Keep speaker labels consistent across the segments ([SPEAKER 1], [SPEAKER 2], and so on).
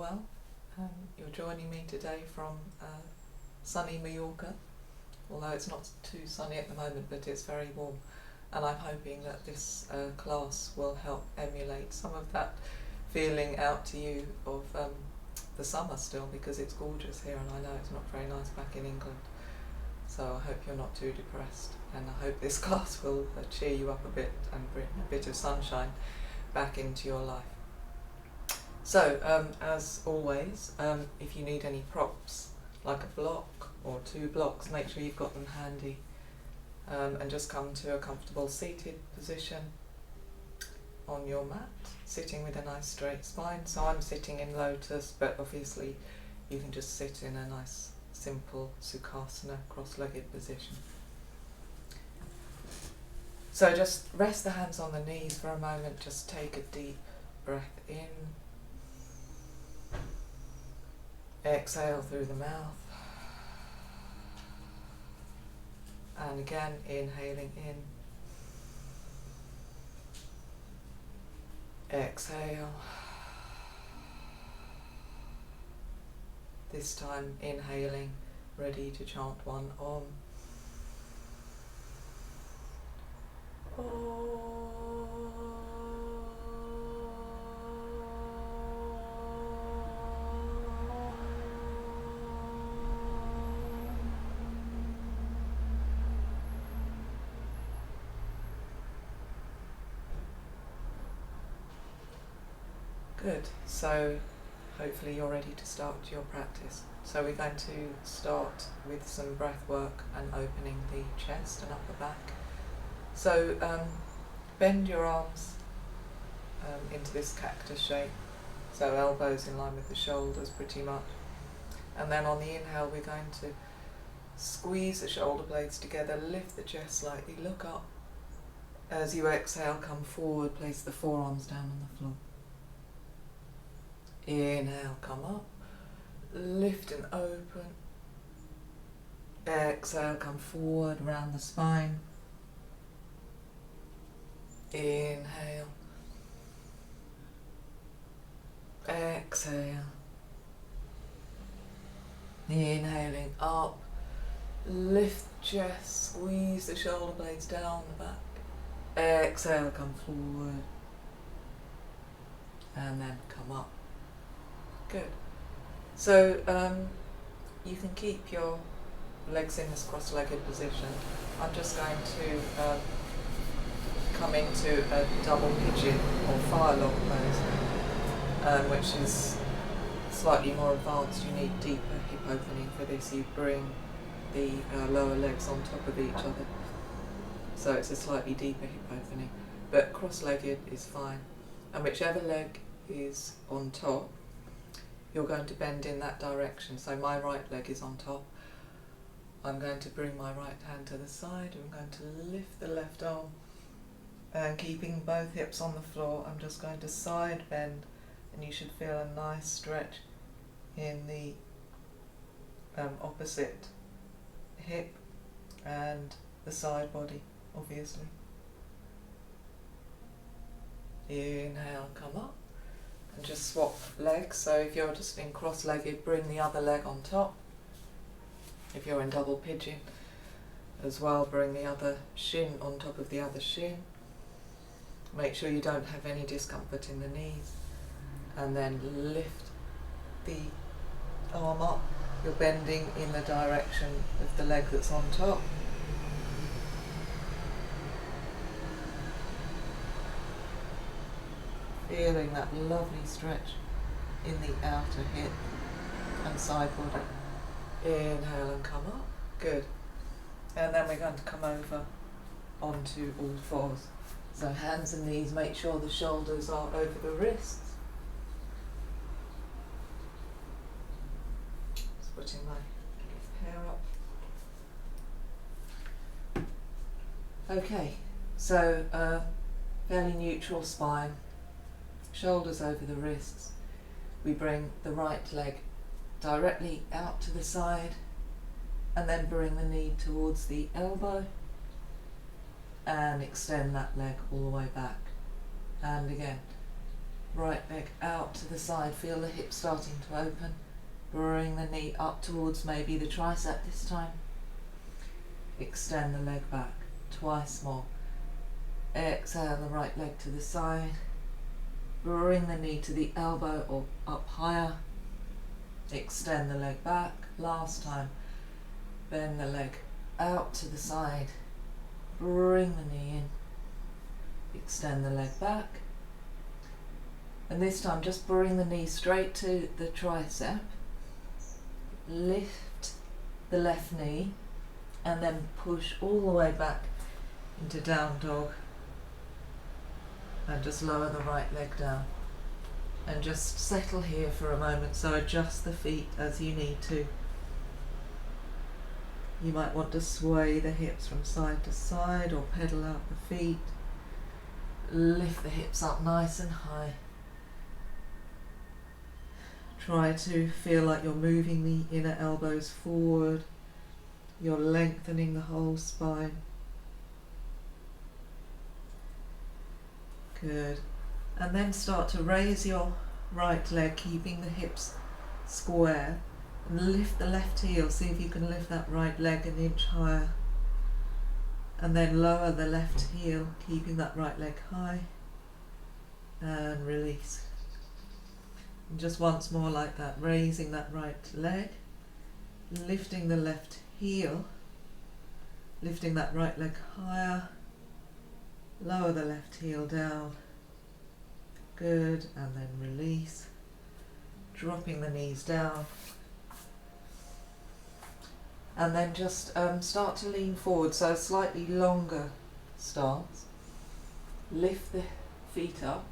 [SPEAKER 1] well. You're joining me today from sunny Mallorca, although it's not too sunny at the moment, but it's very warm. And I'm hoping that this class will help emulate some of that feeling out to you of the summer still, because it's gorgeous here and I know it's not very nice back in England. So I hope you're not too depressed, and I hope this class will cheer you up a bit and bring a bit of sunshine back into your life. So, as always, if you need any props, like a block or 2 blocks, make sure you've got them handy, and just come to a comfortable seated position on your mat, sitting with a nice straight spine. So I'm sitting in lotus, but obviously you can just sit in a nice simple Sukhasana, cross-legged position. So just rest the hands on the knees for a moment, just take a deep breath in, exhale through the mouth, and again inhaling in, exhale, this time inhaling, ready to chant one Om. Good, so hopefully you're ready to start your practice. So we're going to start with some breath work and opening the chest and upper back. So bend your arms into this cactus shape, so elbows in line with the shoulders pretty much. And then on the inhale we're going to squeeze the shoulder blades together, lift the chest slightly, look up. As you exhale, come forward, place the forearms down on the floor. Inhale, come up, lift and open. Exhale, come forward, round the spine. Inhale. Exhale. Inhaling up, lift the chest, squeeze the shoulder blades down the back. Exhale, come forward. And then come up. Good. So you can keep your legs in this cross-legged position. I'm just going to come into a double pigeon or firelog pose, which is slightly more advanced. You need deeper hip opening for this. You bring the lower legs on top of each other. So it's a slightly deeper hip opening. But cross-legged is fine. And whichever leg is on top, you're going to bend in that direction. So my right leg is on top. I'm going to bring my right hand to the side. I'm going to lift the left arm. And keeping both hips on the floor, I'm just going to side bend. And you should feel a nice stretch in the opposite hip and the side body, obviously. Inhale, come up. And just swap legs. So if you're just in cross-legged, bring the other leg on top. If you're in double pigeon as well, bring the other shin on top of the other shin. Make sure you don't have any discomfort in the knees. And then lift the arm up. You're bending in the direction of the leg that's on top. Feeling that lovely stretch in the outer hip and side body. Inhale and come up. Good. And then we're going to come over onto all fours. So hands and knees, make sure the shoulders are over the wrists. Just putting my hair up. Okay, so fairly neutral spine. Shoulders over the wrists. We bring the right leg directly out to the side and then bring the knee towards the elbow and extend that leg all the way back. And again, right leg out to the side. Feel the hip starting to open. Bring the knee up towards maybe the tricep this time. Extend the leg back twice more. Exhale the right leg to the side. Bring the knee to the elbow or up higher. Extend the leg back. Last time. Bend the leg out to the side. Bring the knee in. Extend the leg back. And this time just bring the knee straight to the tricep. Lift the left knee and then push all the way back into down dog. And just lower the right leg down. And just settle here for a moment, so adjust the feet as you need to. You might want to sway the hips from side to side or pedal out the feet. Lift the hips up nice and high. Try to feel like you're moving the inner elbows forward. You're lengthening the whole spine. Good. And then start to raise your right leg, keeping the hips square. And lift the left heel. See if you can lift that right leg an inch higher. And then lower the left heel, keeping that right leg high. And release. And just once more like that, raising that right leg. Lifting the left heel. Lifting that right leg higher. Lower the left heel down. Good, and then release. Dropping the knees down. And then just start to lean forward, so a slightly longer stance. Lift the feet up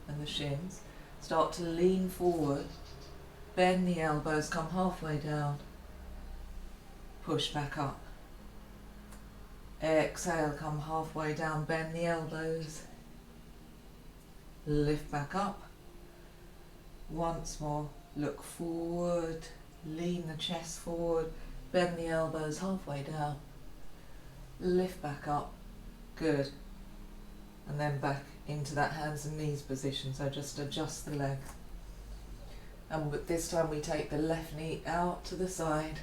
[SPEAKER 1] and the shins. Start to lean forward. Bend the elbows, come halfway down. Push back up. Exhale, come halfway down, bend the elbows. Lift back up. Once more, look forward, lean the chest forward, bend the elbows halfway down. Lift back up. Good. And then back into that hands and knees position, so just adjust the leg. And this time we take the left knee out to the side,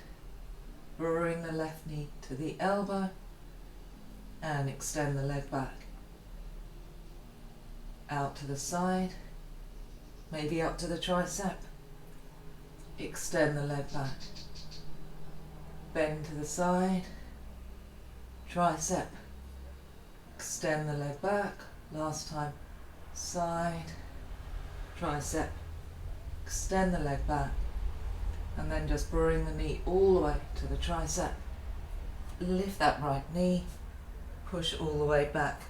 [SPEAKER 1] bring the left knee to the elbow, and extend the leg back. Out to the side, maybe up to the tricep. Extend the leg back. Bend to the side, tricep. Extend the leg back. Last time, side, tricep. Extend the leg back. And then just bring the knee all the way to the tricep. Lift that right knee. Push all the way back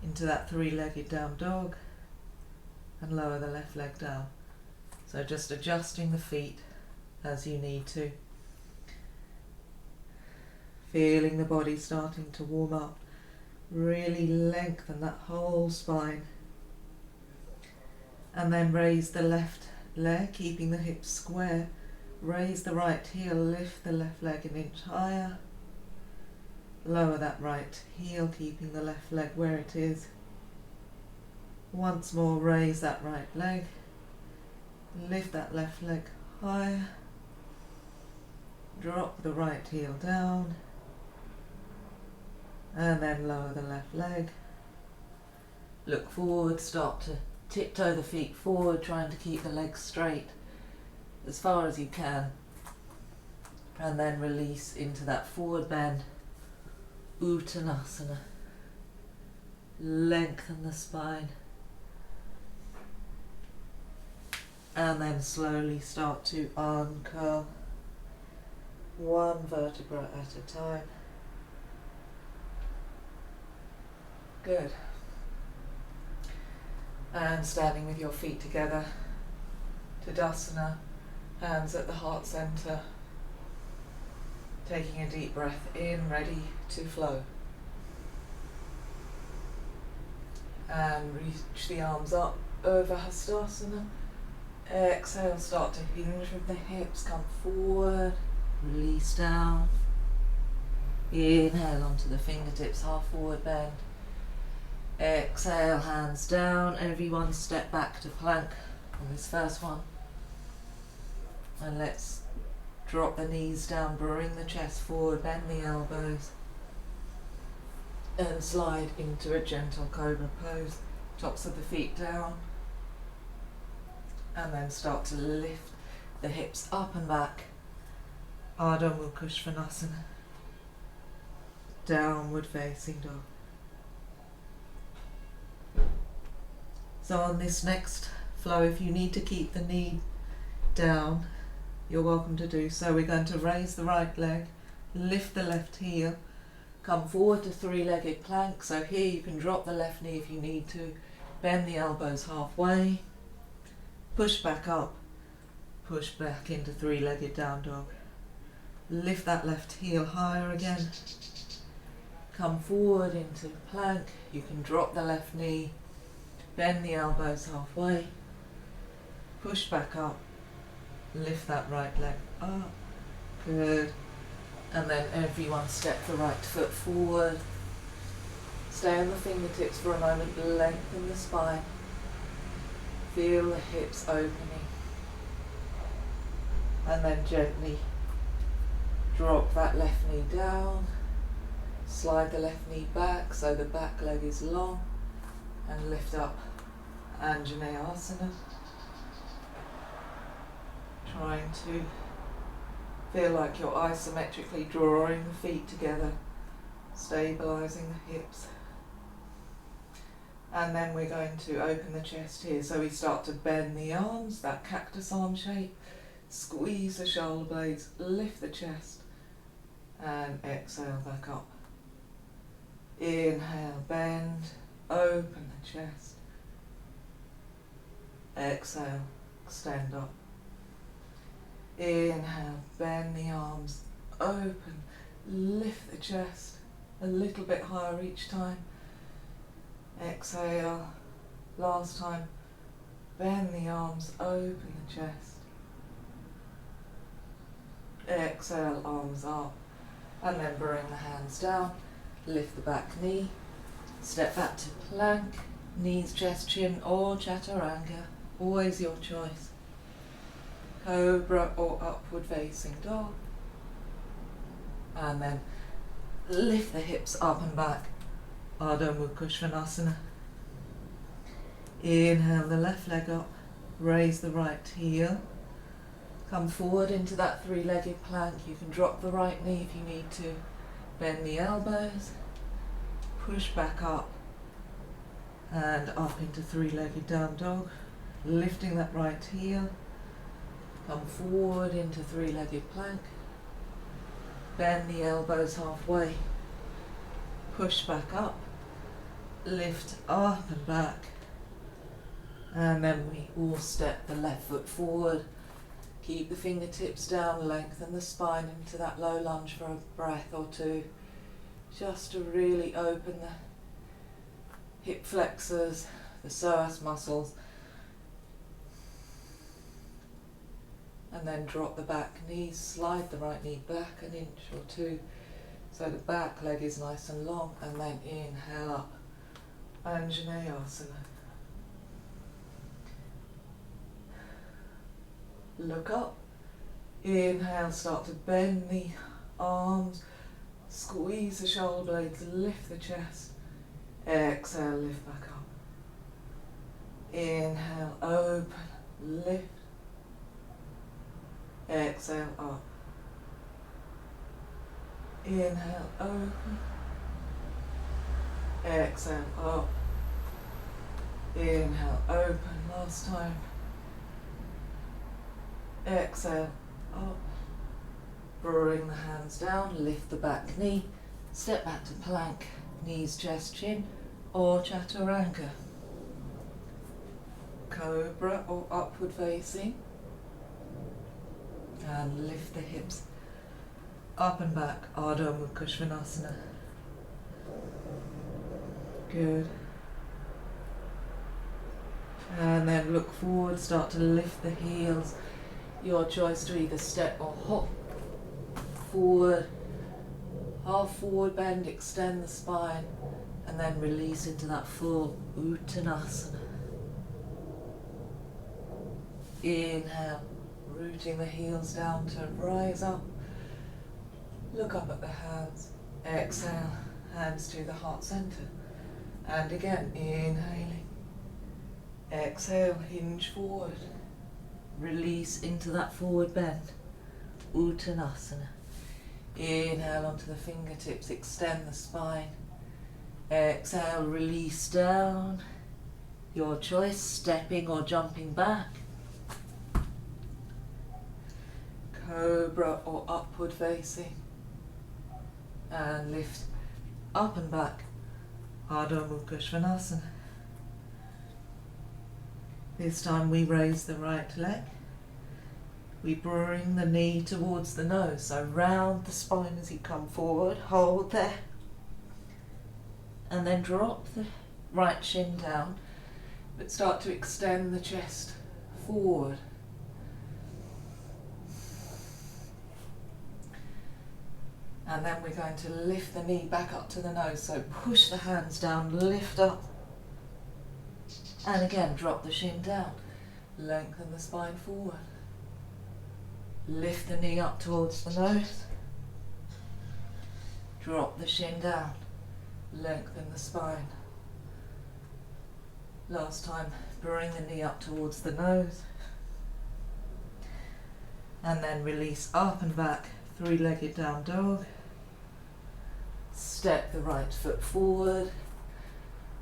[SPEAKER 1] into that three-legged down dog and lower the left leg down. So just adjusting the feet as you need to. Feeling the body starting to warm up. Really lengthen that whole spine. And then raise the left leg, keeping the hips square. Raise the right heel, lift the left leg an inch higher. Lower that right heel, keeping the left leg where it is. Once more, raise that right leg. Lift that left leg higher. Drop the right heel down. And then lower the left leg. Look forward, start to tiptoe the feet forward, trying to keep the legs straight as far as you can. And then release into that forward bend. Uttanasana. Lengthen the spine. And then slowly start to uncurl. One vertebra at a time. Good. And standing with your feet together. Tadasana. Hands at the heart center. Taking a deep breath in, ready to flow. And reach the arms up over Hastasana. Exhale, start to hinge with the hips, come forward, release down. Inhale onto the fingertips, half forward bend. Exhale, hands down. Everyone step back to plank on this first one. And let's drop the knees down, bring the chest forward, bend the elbows. And slide into a gentle cobra pose. Tops of the feet down. And then start to lift the hips up and back. Ardha Mukha Svanasana. Downward facing dog. So on this next flow, if you need to keep the knee down, you're welcome to do so. We're going to raise the right leg, lift the left heel, come forward to three-legged plank. So here you can drop the left knee if you need to, bend the elbows halfway, push back up, push back into three-legged down dog. Lift that left heel higher again, come forward into plank. You can drop the left knee, bend the elbows halfway, push back up, lift that right leg up, good, and then everyone step the right foot forward, stay on the fingertips for a moment, lengthen the spine, feel the hips opening, and then gently drop that left knee down, slide the left knee back so the back leg is long, and lift up Anjaneyasana. Trying to feel like you're isometrically drawing the feet together, stabilising the hips. And then we're going to open the chest here. So we start to bend the arms, that cactus arm shape, squeeze the shoulder blades, lift the chest, and exhale back up. Inhale, bend, open the chest. Exhale, extend up. Inhale, bend the arms, open, lift the chest, a little bit higher each time. Exhale, last time, bend the arms, open the chest. Exhale, arms up, and then bring the hands down, lift the back knee, step back to plank, knees, chest, chin, or chaturanga, always your choice. Cobra or upward facing dog. And then lift the hips up and back, Ardha Mukha Svanasana. Inhale the left leg up, raise the right heel, come forward into that three-legged plank. You can drop the right knee if you need to, bend the elbows, push back up and up into three-legged down dog, lifting that right heel, come forward into three-legged plank, bend the elbows halfway, push back up, lift up and back, and then we all step the left foot forward, keep the fingertips down, lengthen the spine into that low lunge for a breath or two, just to really open the hip flexors, the psoas muscles, and then drop the back knees, slide the right knee back an inch or two so the back leg is nice and long, and then inhale up, Anjaneyasana. Look up, inhale, start to bend the arms, squeeze the shoulder blades, lift the chest, exhale, lift back up. Inhale, open, lift. Exhale, up. Inhale, open. Exhale, up. Inhale, open. Last time. Exhale, up. Bring the hands down, lift the back knee, step back to plank, knees, chest, chin, or chaturanga. Cobra or upward facing. And lift the hips up and back, Ardha Mukha Svanasana. Good. And then look forward, start to lift the heels. Your choice to either step or hop forward, half forward bend, extend the spine, and And then release into that full Uttanasana. Inhale, rooting the heels down to rise up. Look up at the hands. Exhale, hands to the heart center. And again, inhaling. Exhale, hinge forward. Release into that forward bend. Uttanasana. Inhale onto the fingertips, extend the spine. Exhale, release down. Your choice, stepping or jumping back. Cobra or upward facing. And lift up and back. Adho Mukha Svanasana. This time we raise the right leg. We bring the knee towards the nose, so round the spine as you come forward, hold there. And then drop the right shin down, but start to extend the chest forward. And then we're going to lift the knee back up to the nose, so push the hands down, lift up. And again, drop the shin down, lengthen the spine forward. Lift the knee up towards the nose. Drop the shin down, lengthen the spine. Last time, bring the knee up towards the nose. And then release up and back, three-legged down dog. Step the right foot forward.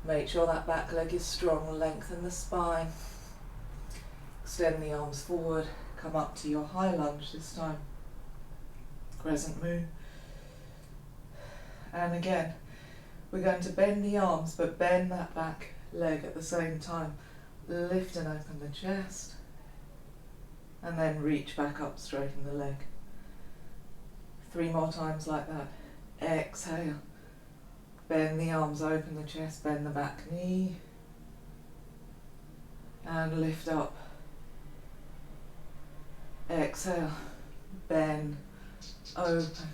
[SPEAKER 1] Make sure that back leg is strong, lengthen the spine. Extend the arms forward, come up to your high lunge this time. Crescent moon. And again, we're going to bend the arms, but bend that back leg at the same time. Lift and open the chest. And then reach back up, straighten the leg. 3 more times like that. Exhale. Bend the arms, open the chest, bend the back knee. And lift up. Exhale. Bend. Open.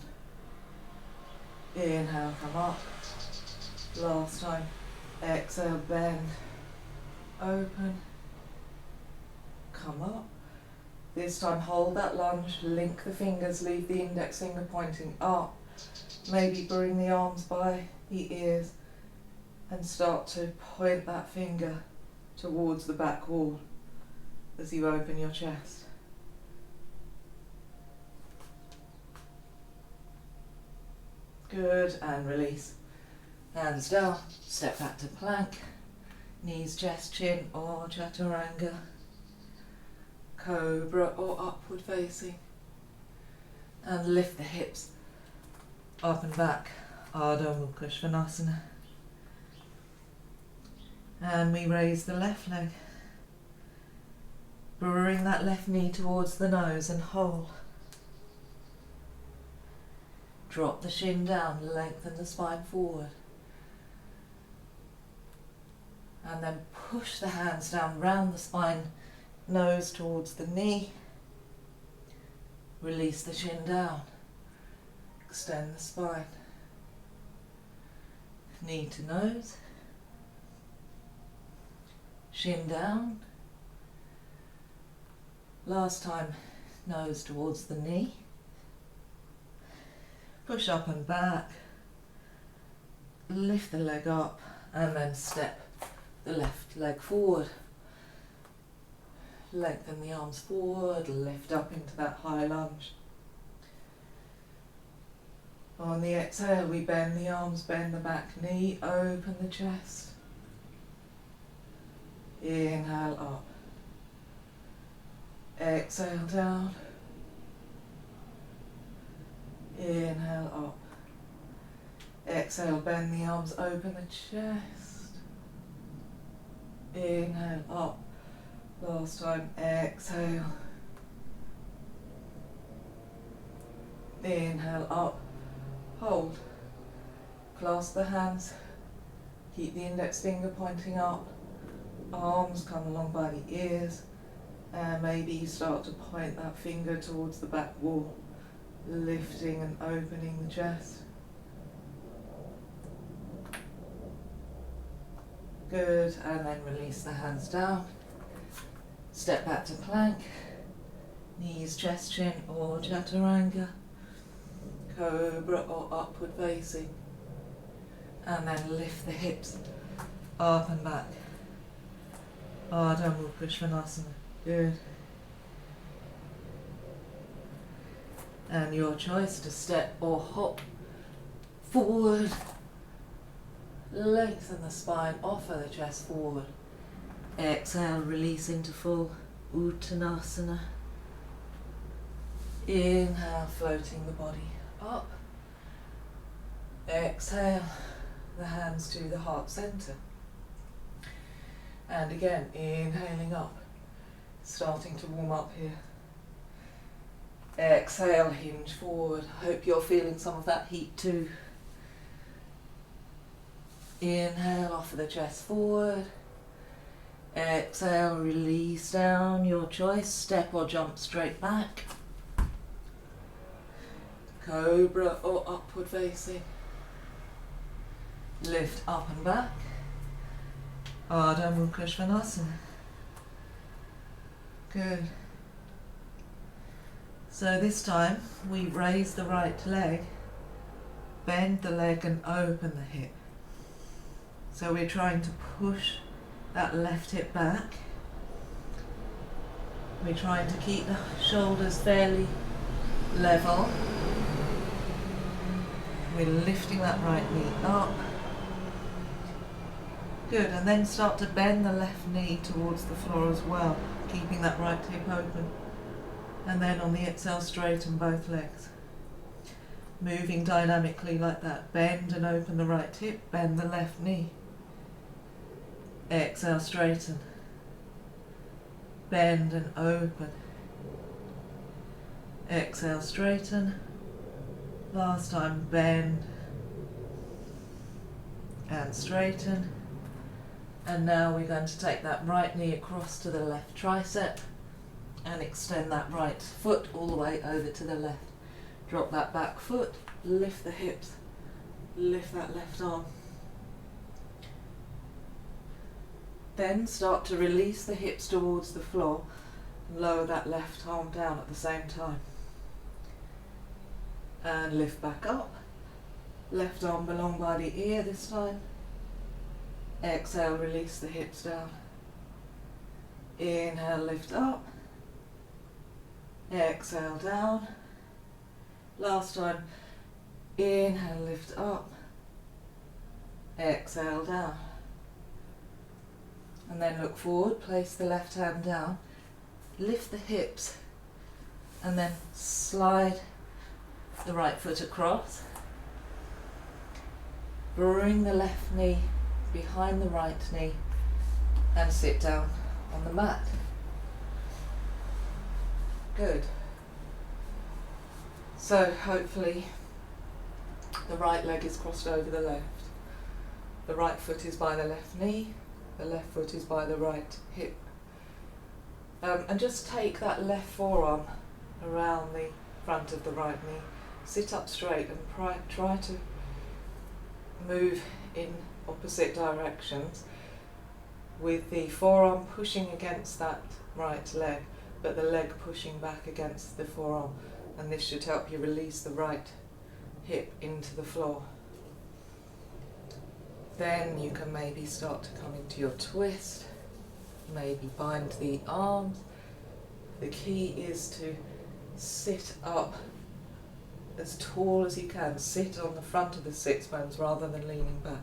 [SPEAKER 1] Inhale, come up. Last time. Exhale, bend. Open. Come up. This time hold that lunge, link the fingers, leave the index finger pointing up. Maybe bring the arms by the ears and start to point that finger towards the back wall as you open your chest. Good, and release. Hands down, step back to plank, knees, chest, chin or chaturanga. Cobra or upward facing. And lift the hips up and back, Adho Mukha Svanasana. And we raise the left leg. Bring that left knee towards the nose and hold. Drop the shin down, lengthen the spine forward. And then push the hands down round the spine, nose towards the knee. Release the shin down. Extend the spine. Knee to nose. Shin down. Last time, nose towards the knee. Push up and back. Lift the leg up and then step the left leg forward. Lengthen the arms forward, lift up into that high lunge. On the exhale, we bend the arms, bend the back knee, open the chest. Inhale up. Exhale down. Inhale up. Exhale, bend the arms, open the chest. Inhale up. Last time, exhale. Inhale up. Hold. Clasp the hands. Keep the index finger pointing up. Arms come along by the ears. And maybe you start to point that finger towards the back wall. Lifting and opening the chest. Good, and then release the hands down. Step back to plank. Knees, chest, chin, or chaturanga. Cobra or upward facing. And then lift the hips up and back. Ardha Mukha Svanasana. Good. And your choice to step or hop forward. Lengthen the spine, offer the chest forward. Exhale, release into full Uttanasana. Inhale, floating the body up. Exhale, the hands to the heart center. And again, inhaling up, starting to warm up here. Exhale, hinge forward. Hope you're feeling some of that heat too. Inhale, offer the chest forward. Exhale, release down, your choice, step or jump straight back. Cobra or upward facing. Lift up and back. Ardha Mukha Svanasana. Good. So this time we raise the right leg, bend the leg and open the hip. So we're trying to push that left hip back. We're trying to keep the shoulders fairly level. We're lifting that right knee up. Good, and then start to bend the left knee towards the floor as well, keeping that right hip open. And then on the exhale, straighten both legs. Moving dynamically like that. Bend and open the right hip, bend the left knee. Exhale, straighten. Bend and open. Exhale, straighten. Last time, bend and straighten. And now we're going to take that right knee across to the left tricep and extend that right foot all the way over to the left. Drop that back foot, lift the hips, lift that left arm. Then start to release the hips towards the floor and lower that left arm down at the same time. And lift back up. Left arm along by the ear this time. Exhale, release the hips down. Inhale, lift up. Exhale, down. Last time. Inhale, lift up. Exhale, down. And then look forward, place the left hand down. Lift the hips. And then slide the right foot across. Bring the left knee behind the right knee and sit down on the mat. Good. So hopefully the right leg is crossed over the left. The right foot is by the left knee, the left foot is by the right hip. And just take that left forearm around the front of the right knee. Sit up straight and try to move in opposite directions with the forearm pushing against that right leg, but the leg pushing back against the forearm, and this should help you release the right hip into the floor. Then you can maybe start to come into your twist, maybe bind the arms. The key is to sit up as tall as you can. Sit on the front of the sits bones rather than leaning back.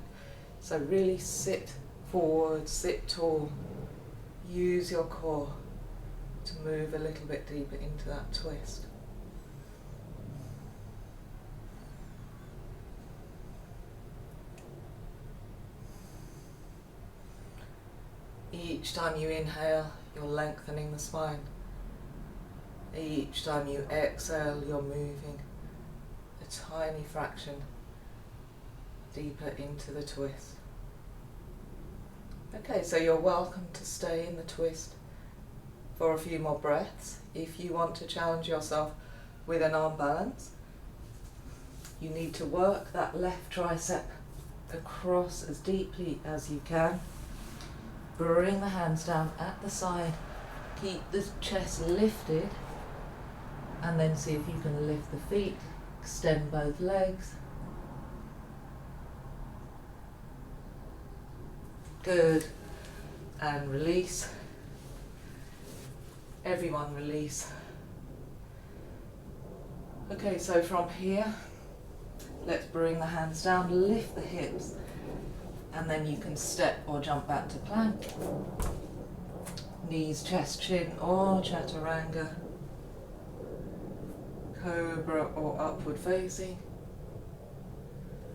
[SPEAKER 1] So really sit forward, sit tall. Use your core to move a little bit deeper into that twist. Each time you inhale, you're lengthening the spine. Each time you exhale, you're moving a tiny fraction deeper into the twist. Okay, so you're welcome to stay in the twist for a few more breaths. If you want to challenge yourself with an arm balance, you need to work that left tricep across as deeply as you can. bring the hands down at the side, keep the chest lifted, and then see if you can lift the feet, extend both legs. Good, and release. Everyone release. Okay, so from here, let's bring the hands down, lift the hips, and then you can step or jump back to plank. Knees, chest, chin, or chaturanga. Cobra or upward facing.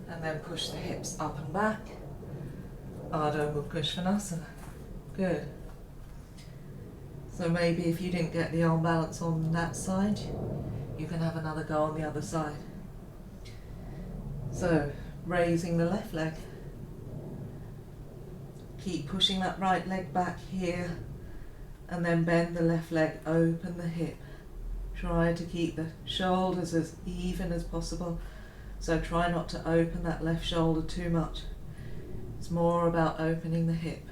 [SPEAKER 1] And then push the hips up and back. Ardha Mukha Svanasana. Good. So maybe if you didn't get the arm balance on that side, you can have another go on the other side. So, raising the left leg. Keep pushing that right leg back here, and then bend the left leg, open the hip. Try to keep the shoulders as even as possible. So try not to open that left shoulder too much. It's more about opening the hip.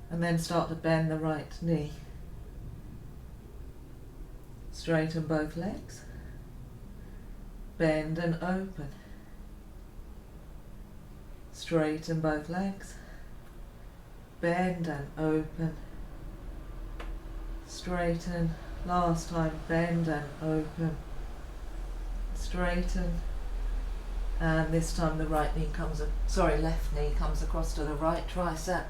[SPEAKER 1] And then start to bend the right knee. Straighten both legs. Bend and open. Straighten both legs. Bend and open. Straighten. Last time, bend and open. Straighten. And this time the left knee comes across to the right tricep.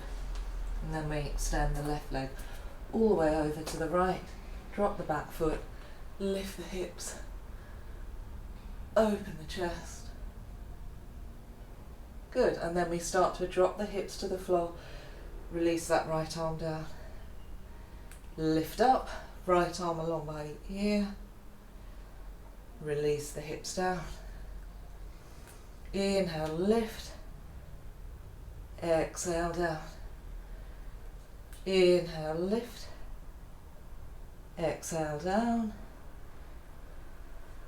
[SPEAKER 1] And then we extend the left leg all the way over to the right. Drop the back foot. Lift the hips. Open the chest. Good. And then we start to drop the hips to the floor. Release that right arm down. Lift up. Right arm along by the ear. Release the hips down. Inhale, lift. Exhale, down. Inhale, lift. Exhale, down.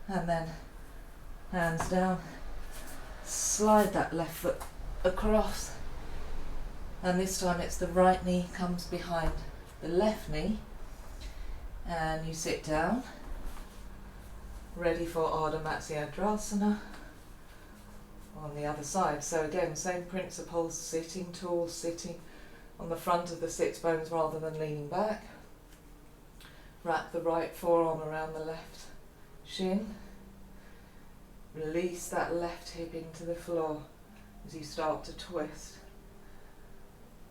[SPEAKER 1] And then hands down. Slide that left foot across. And this time it's the right knee comes behind the left knee. And you sit down. Ready for Ardha Matsyendrasana on the other side. So again, same principles, sitting tall, sitting on the front of the sits bones rather than leaning back. Wrap the right forearm around the left shin. Release that left hip into the floor as you start to twist.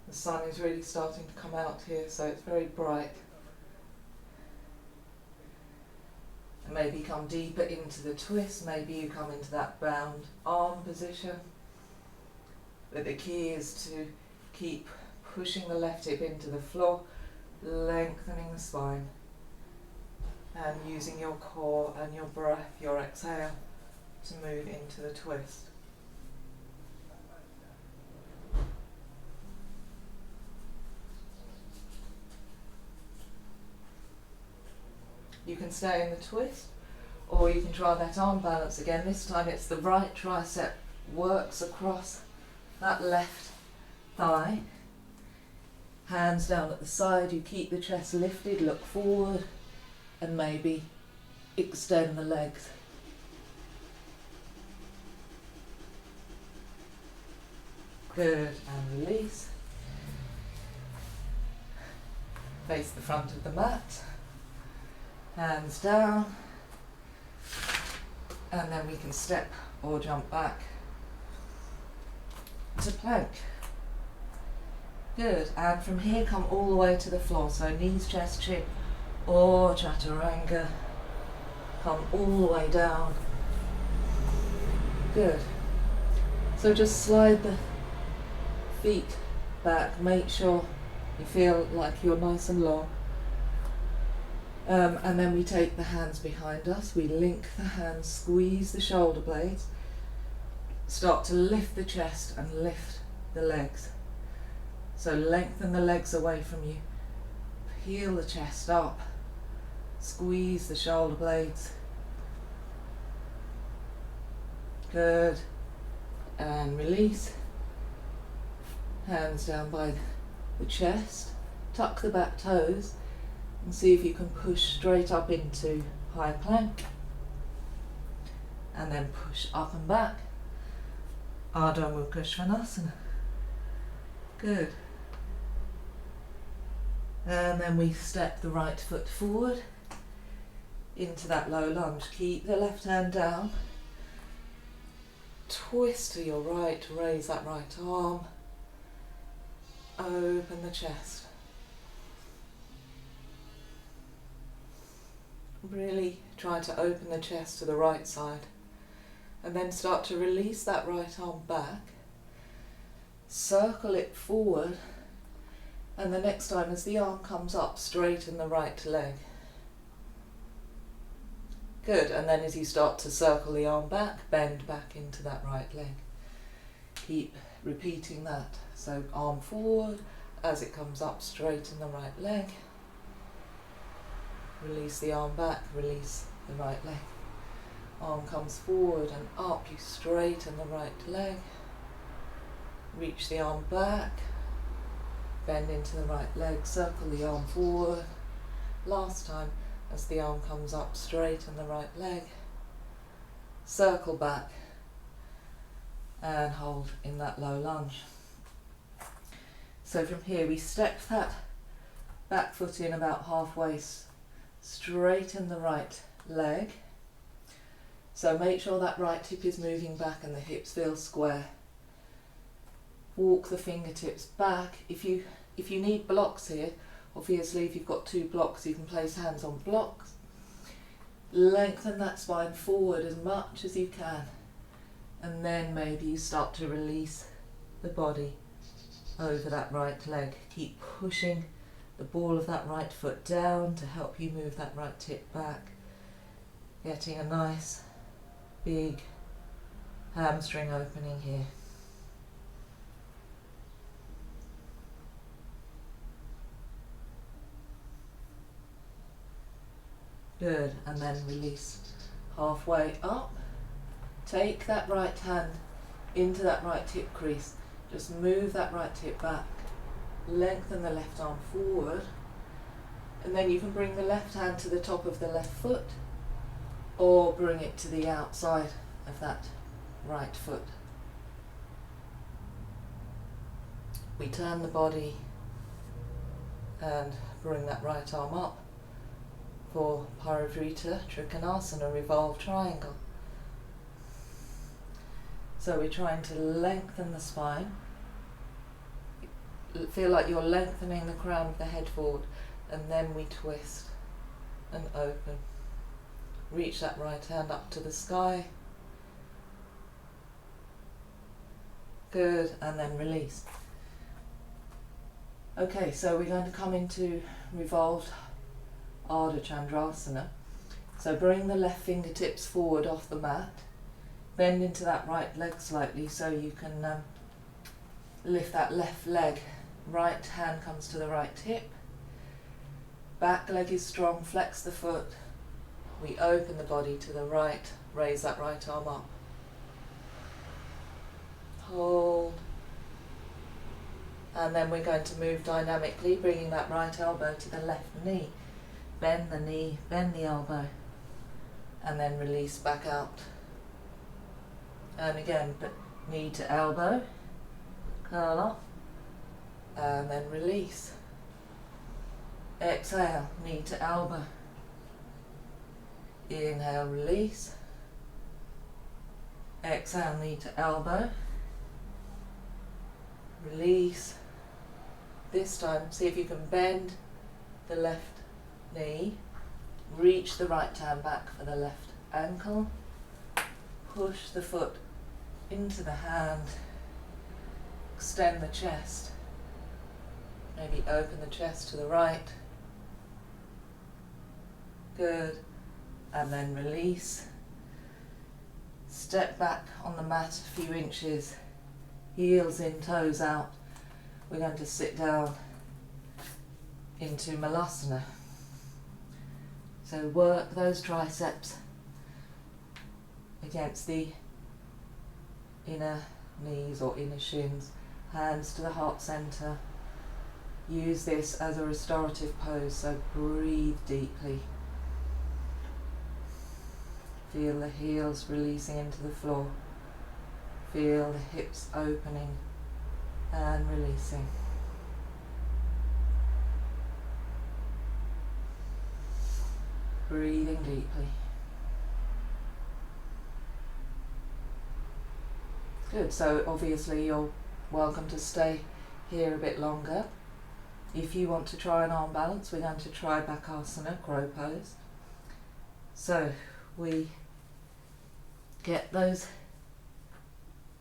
[SPEAKER 1] The sun is really starting to come out here, so it's very bright. And maybe come deeper into the twist, maybe you come into that bound arm position. But the key is to keep pushing the left hip into the floor, lengthening the spine, and using your core and your breath, your exhale, to move into the twist. You can stay in the twist, or you can try that arm balance again. This time it's the right tricep works across that left thigh. Hands down at the side, you keep the chest lifted, look forward, and maybe extend the legs. Good, and release. Face the front of the mat. Hands down, and then we can step or jump back to plank. Good, and from here come all the way to the floor, so knees, chest, chin, or chaturanga. Come all the way down. Good. So just slide the feet back, make sure you feel like you're nice and long. And then we take the hands behind us, we link the hands, squeeze the shoulder blades, start to lift the chest and lift the legs. So lengthen the legs away from you, peel the chest up, squeeze the shoulder blades. Good, and release. Hands down by the chest, tuck the back toes and see if you can push straight up into high plank and then push up and back. Ardha Mukha Svanasana. Good. And then we step the right foot forward into that low lunge. Keep the left hand down. Twist to your right, raise that right arm. Open the chest. Really try to open the chest to the right side. And then start to release that right arm back. Circle it forward. And the next time as the arm comes up, straighten the right leg. Good, and then as you start to circle the arm back, bend back into that right leg. Keep repeating that. So arm forward, as it comes up, straighten the right leg. Release the arm back, release the right leg. Arm comes forward and up, you straighten the right leg. Reach the arm back, bend into the right leg, circle the arm forward. Last time, as the arm comes up, straighten the right leg. Circle back and hold in that low lunge. So from here we step that back foot in about halfway, straighten the right leg. So make sure that right hip is moving back and the hips feel square. Walk the fingertips back. If you need blocks here, obviously if you've got two blocks you can place hands on blocks. Lengthen that spine forward as much as you can, and then maybe you start to release the body over that right leg. Keep pushing the ball of that right foot down to help you move that right hip back, getting a nice big hamstring opening here. Good, and then release halfway up. Take that right hand into that right hip crease. Just move that right hip back. Lengthen the left arm forward. And then you can bring the left hand to the top of the left foot or bring it to the outside of that right foot. We turn the body and bring that right arm up for Parivrita Trikonasana, revolved triangle. So we're trying to lengthen the spine. Feel like you're lengthening the crown of the head forward, and then we twist and open. Reach that right hand up to the sky. Good, and then release. Okay, so we're going to come into revolved Ardha Chandrasana. So bring the left fingertips forward off the mat. Bend into that right leg slightly so you can lift that left leg. Right hand comes to the right hip. Back leg is strong, flex the foot. We open the body to the right, raise that right arm up. Hold. And then we're going to move dynamically, bringing that right elbow to the left knee. Bend the knee, bend the elbow, and then release back out. And again, knee to elbow, curl up, and then release. Exhale, knee to elbow. Inhale, release. Exhale, knee to elbow. Release. This time, see if you can bend the left knee, reach the right hand back for the left ankle, push the foot into the hand, extend the chest, maybe open the chest to the right. Good, and then release. Step back on the mat a few inches, heels in, toes out. We're going to sit down into Malasana. So work those triceps against the inner knees or inner shins hands to the heart center. Use this as a restorative pose, so breathe deeply. Feel the heels releasing into the floor. Feel the hips opening and releasing. Breathing deeply. Good, so obviously you're welcome to stay here a bit longer. If you want to try an arm balance, we're going to try Bakasana, crow pose. So we get those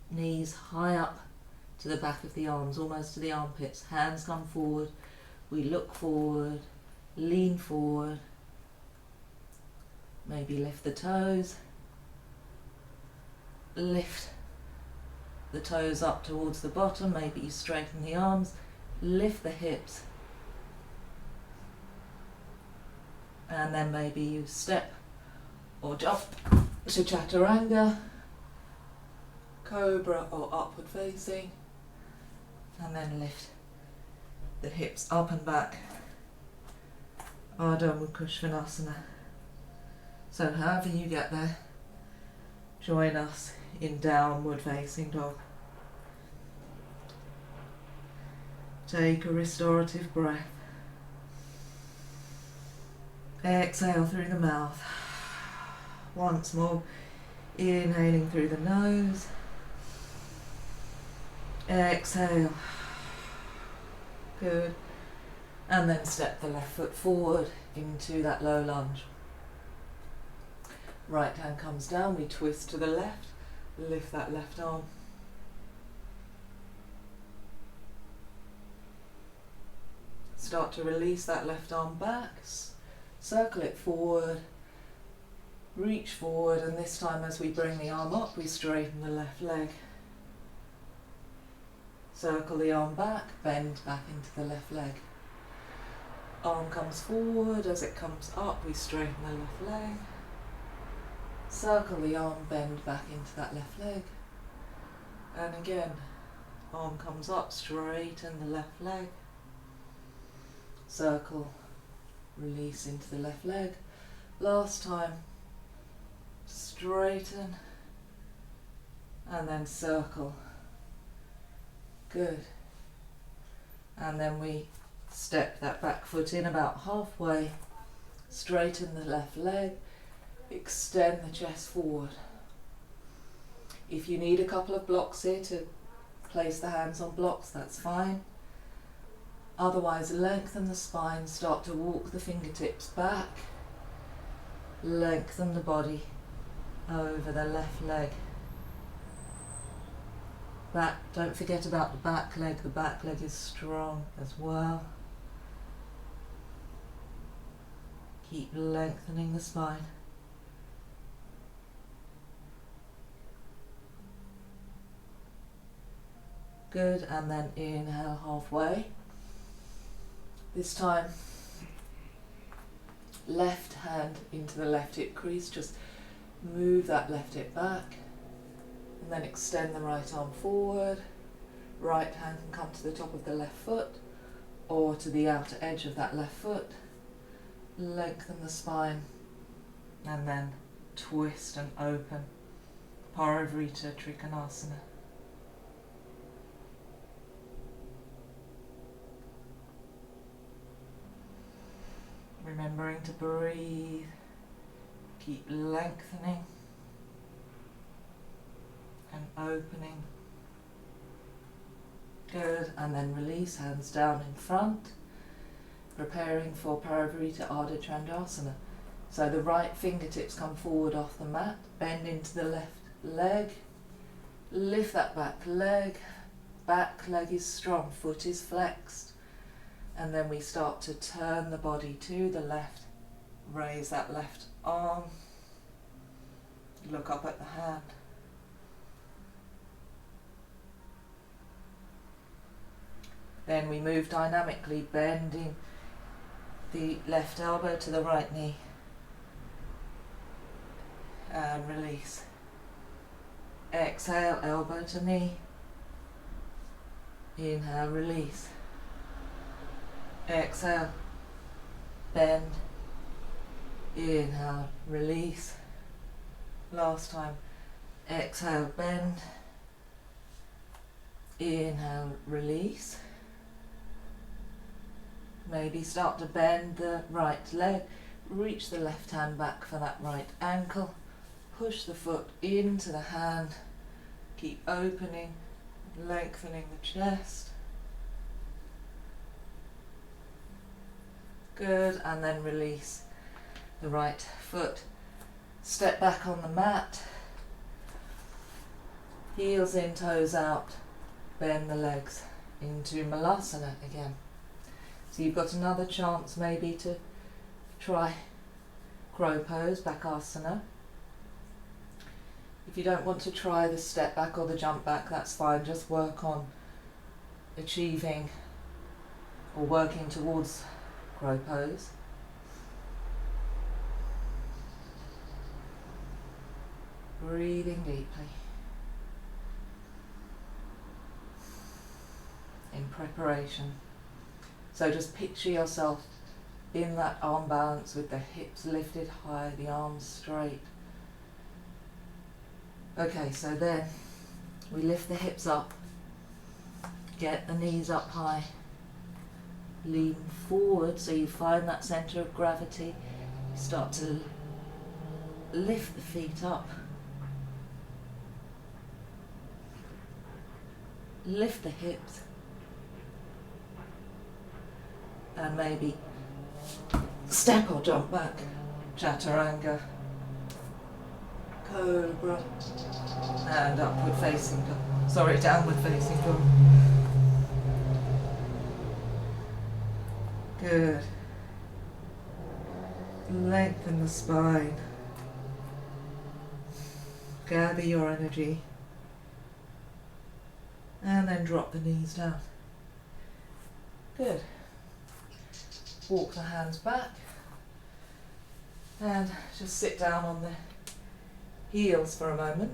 [SPEAKER 1] knees high up to the back of the arms, almost to the armpits. Hands come forward, we look forward, lean forward, maybe lift the toes, lift the toes up towards the bottom, maybe you straighten the arms, lift the hips, and then maybe you step or jump to Chaturanga, Cobra or upward facing, and then lift the hips up and back, Ardha Mukha Svanasana. So however you get there, join us in downward facing dog. Take a restorative breath. Exhale through the mouth. Once more, inhaling through the nose. Exhale. Good. And then step the left foot forward into that low lunge. Right hand comes down, we twist to the left, lift that left arm. Start to release that left arm back, circle it forward, reach forward, and this time as we bring the arm up, we straighten the left leg. Circle the arm back, bend back into the left leg. Arm comes forward, as it comes up, we straighten the left leg. Circle the arm, bend back into that left leg. And again, arm comes up, straighten the left leg. Circle, release into the left leg. Last time, straighten, and then circle. Good. And then we step that back foot in about halfway, straighten the left leg, extend the chest forward. If you need a couple of blocks here to place the hands on blocks, that's fine. Otherwise, lengthen the spine, start to walk the fingertips back, lengthen the body over the left leg. Back, don't forget about the back leg is strong as well. Keep lengthening the spine. Good, and then inhale halfway. This time, left hand into the left hip crease, just move that left hip back, and then extend the right arm forward. Right hand can come to the top of the left foot, or to the outer edge of that left foot. Lengthen the spine, and then twist and open. Parivrita Trikonasana. Remembering to breathe, keep lengthening and opening. Good, and then release, hands down in front, preparing for Parivrita Ardha Chandrasana. So the right fingertips come forward off the mat, bend into the left leg, lift that back leg is strong, foot is flexed. And then we start to turn the body to the left, raise that left arm, look up at the hand. Then we move dynamically, bending the left elbow to the right knee. And release. Exhale, elbow to knee. Inhale, release. Exhale, bend. Inhale, release. Last time. Exhale, bend. Inhale, release. Maybe start to bend the right leg. Reach the left hand back for that right ankle. Push the foot into the hand. Keep opening, lengthening the chest. Good, and then release the right foot. Step back on the mat. Heels in, toes out. Bend the legs into Malasana again. So you've got another chance maybe to try crow pose, Bakasana. If you don't want to try the step back or the jump back, that's fine. Just work on achieving or working towards crow pose. Breathing deeply. In preparation. So just picture yourself in that arm balance with the hips lifted high, the arms straight. Okay, so then we lift the hips up, get the knees up high, lean forward so you find that centre of gravity. You start to lift the feet up, lift the hips, and maybe step or jump back, chaturanga, cobra, and downward facing dog. Good. Lengthen the spine. Gather your energy. And then drop the knees down. Good. Walk the hands back. And just sit down on the heels for a moment.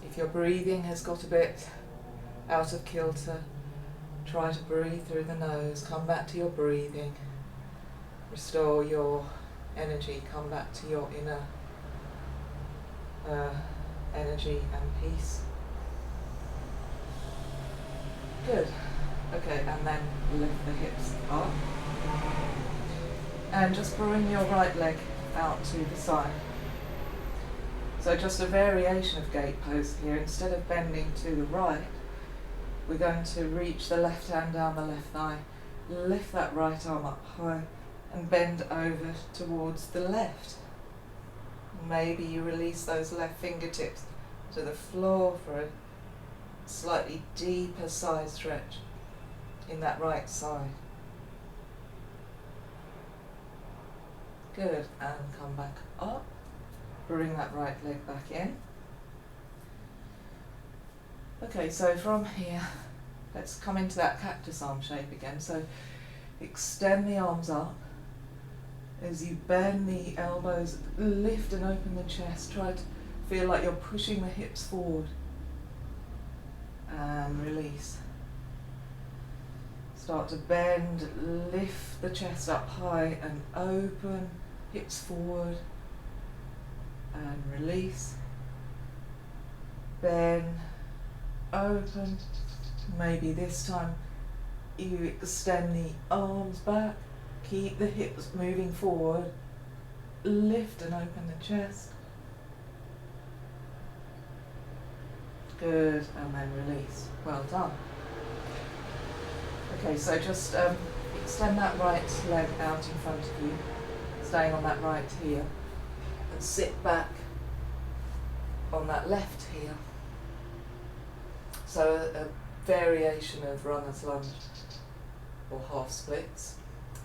[SPEAKER 1] If your breathing has got a bit out of kilter, try to breathe through the nose. Come back to your breathing. Restore your energy. Come back to your inner energy and peace. Good. Okay, and then lift the hips up. And just bring your right leg out to the side. So just a variation of gate pose here. Instead of bending to the right, we're going to reach the left hand down the left thigh, lift that right arm up high, and bend over towards the left. Maybe you release those left fingertips to the floor for a slightly deeper side stretch in that right side. Good, and come back up. Bring that right leg back in. Okay, so from here, let's come into that cactus arm shape again. So extend the arms up. As you bend the elbows, lift and open the chest. Try to feel like you're pushing the hips forward. And release. Start to bend, lift the chest up high and open, hips forward. And release. Bend, open. Maybe this time you extend the arms back. Keep the hips moving forward. Lift and open the chest. Good, and then release. Well done. Okay, so just extend that right leg out in front of you, staying on that right heel, and sit back on that left heel. So a variation of runner's lunge or half splits,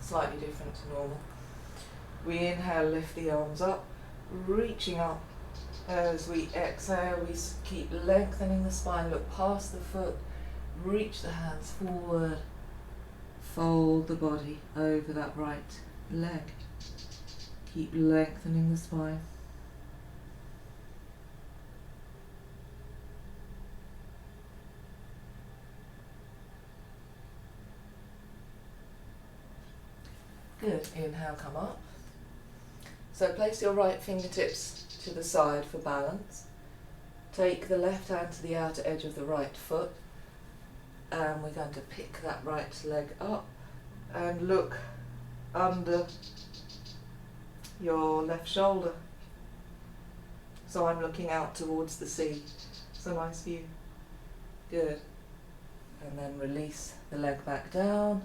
[SPEAKER 1] slightly different to normal. We inhale, lift the arms up, reaching up. As we exhale, we keep lengthening the spine, look past the foot, reach the hands forward, fold the body over that right leg. Keep lengthening the spine. Good. Inhale, come up. So place your right fingertips to the side for balance. Take the left hand to the outer edge of the right foot, and we're going to pick that right leg up and look under your left shoulder. So I'm looking out towards the sea. It's a nice view. Good. And then release the leg back down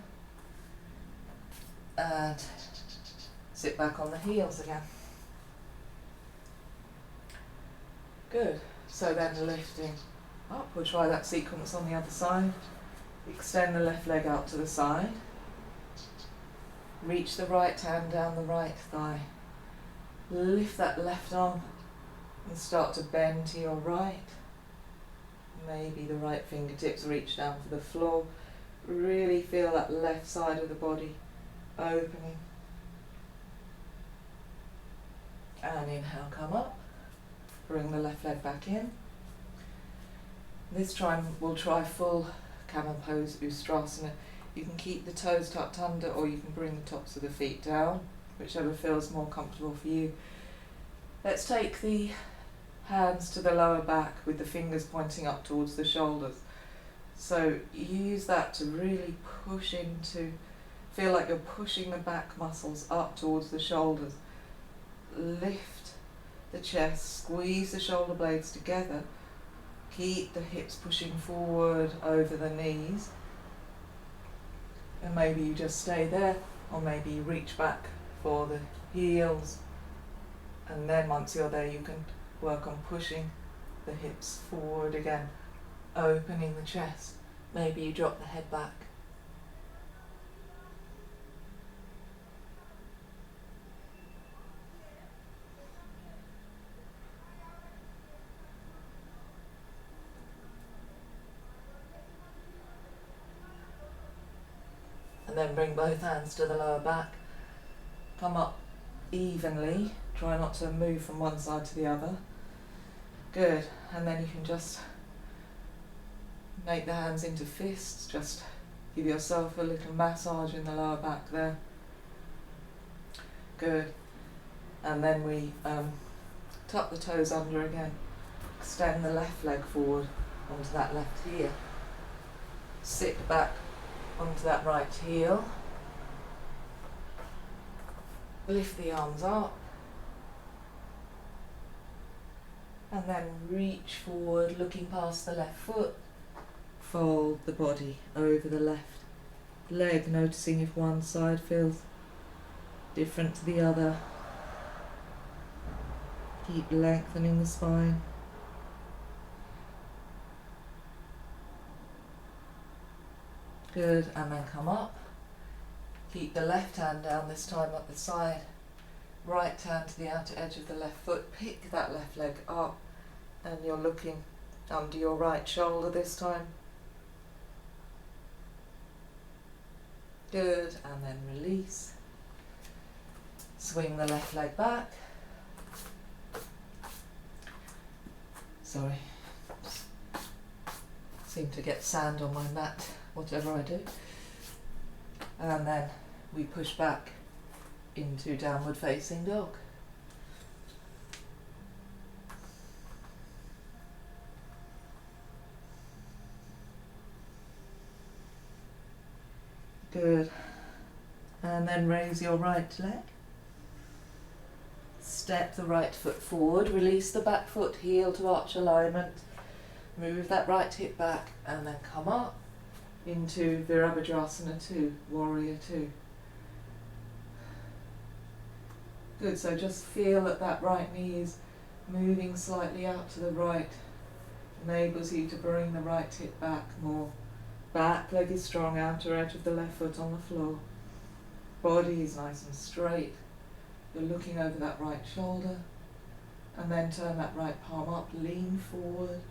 [SPEAKER 1] and sit back on the heels again. Good. So then lifting up, we'll try that sequence on the other side. Extend the left leg out to the side. Reach the right hand down the right thigh. Lift that left arm and start to bend to your right. Maybe the right fingertips reach down to the floor. Really feel that left side of the body opening. And inhale, come up. Bring the left leg back in. This time we'll try full camel pose Ustrasana. You can keep the toes tucked under, or you can bring the tops of the feet down, whichever feels more comfortable for you. Let's take the hands to the lower back with the fingers pointing up towards the shoulders. So use that to really push into, feel like you're pushing the back muscles up towards the shoulders. Lift the chest, squeeze the shoulder blades together. Keep the hips pushing forward over the knees. And maybe you just stay there, or maybe you reach back for the heels. And then once you're there, you can work on pushing the hips forward again, opening the chest. Maybe you drop the head back. And then bring both hands to the lower back. Come up evenly. Try not to move from one side to the other. Good. And then you can just make the hands into fists. Just give yourself a little massage in the lower back there. Good. And then we tuck the toes under again. Extend the left leg forward onto that left heel. Sit back onto that right heel. Lift the arms up. And then reach forward, looking past the left foot. Fold the body over the left leg, noticing if one side feels different to the other. Keep lengthening the spine. Good, and then come up. Keep the left hand down, this time up the side. Right hand to the outer edge of the left foot. Pick that left leg up, and you're looking under your right shoulder this time. Good, and then release. Swing the left leg back. Sorry. Seem to get sand on my mat, whatever I do. And then we push back into downward facing dog. Good. And then raise your right leg. Step the right foot forward, release the back foot, heel to arch alignment. Move that right hip back and then come up into Virabhadrasana 2, Warrior 2. Good, so just feel that that right knee is moving slightly out to the right. Enables you to bring the right hip back more. Back leg is strong, outer edge of the left foot on the floor. Body is nice and straight. You're looking over that right shoulder. And then turn that right palm up, lean forward,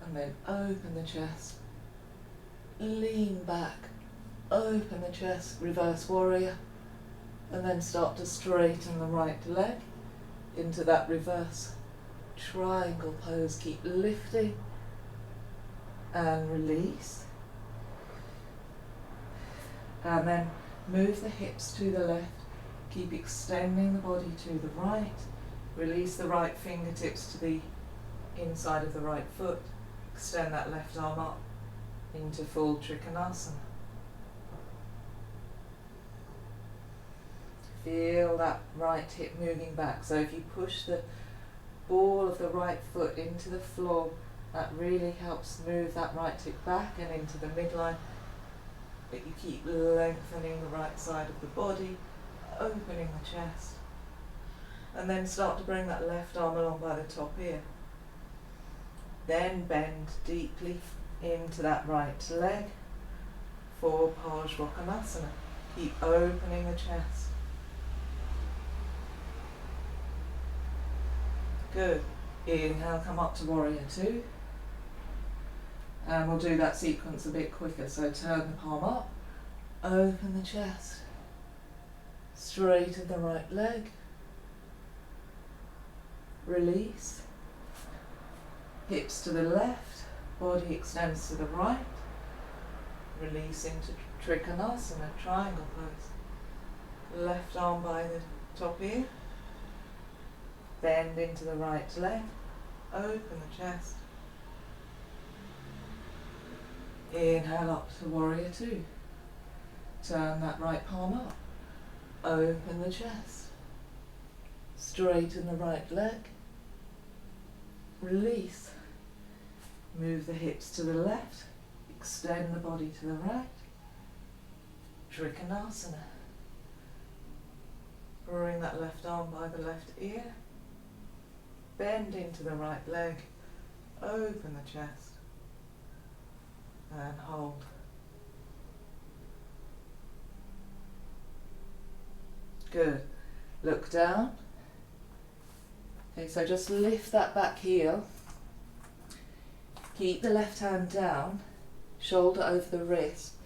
[SPEAKER 1] and then open the chest. Lean back, open the chest, reverse warrior. And then start to straighten the right leg into that reverse triangle pose. Keep lifting and release. And then move the hips to the left. Keep extending the body to the right. Release the right fingertips to the inside of the right foot. Extend that left arm up into full Trikonasana. Feel that right hip moving back. So if you push the ball of the right foot into the floor, that really helps move that right hip back and into the midline. But you keep lengthening the right side of the body, opening the chest. And then start to bring that left arm along by the top ear. Then bend deeply into that right leg for Parsvakonasana. Keep opening the chest. Good. Inhale, come up to Warrior Two. And we'll do that sequence a bit quicker. So turn the palm up, open the chest, straighten the right leg, release, hips to the left, body extends to the right, release into Trikonasana, triangle pose. Left arm by the top ear, bend into the right leg, open the chest. Inhale up to Warrior Two. Turn that right palm up, open the chest, straighten the right leg, release, move the hips to the left, extend the body to the right, Trikonasana. Bring that left arm by the left ear, bend into the right leg, open the chest, and hold. Good. Look down. Okay, so just lift that back heel. Keep the left hand down, shoulder over the wrist,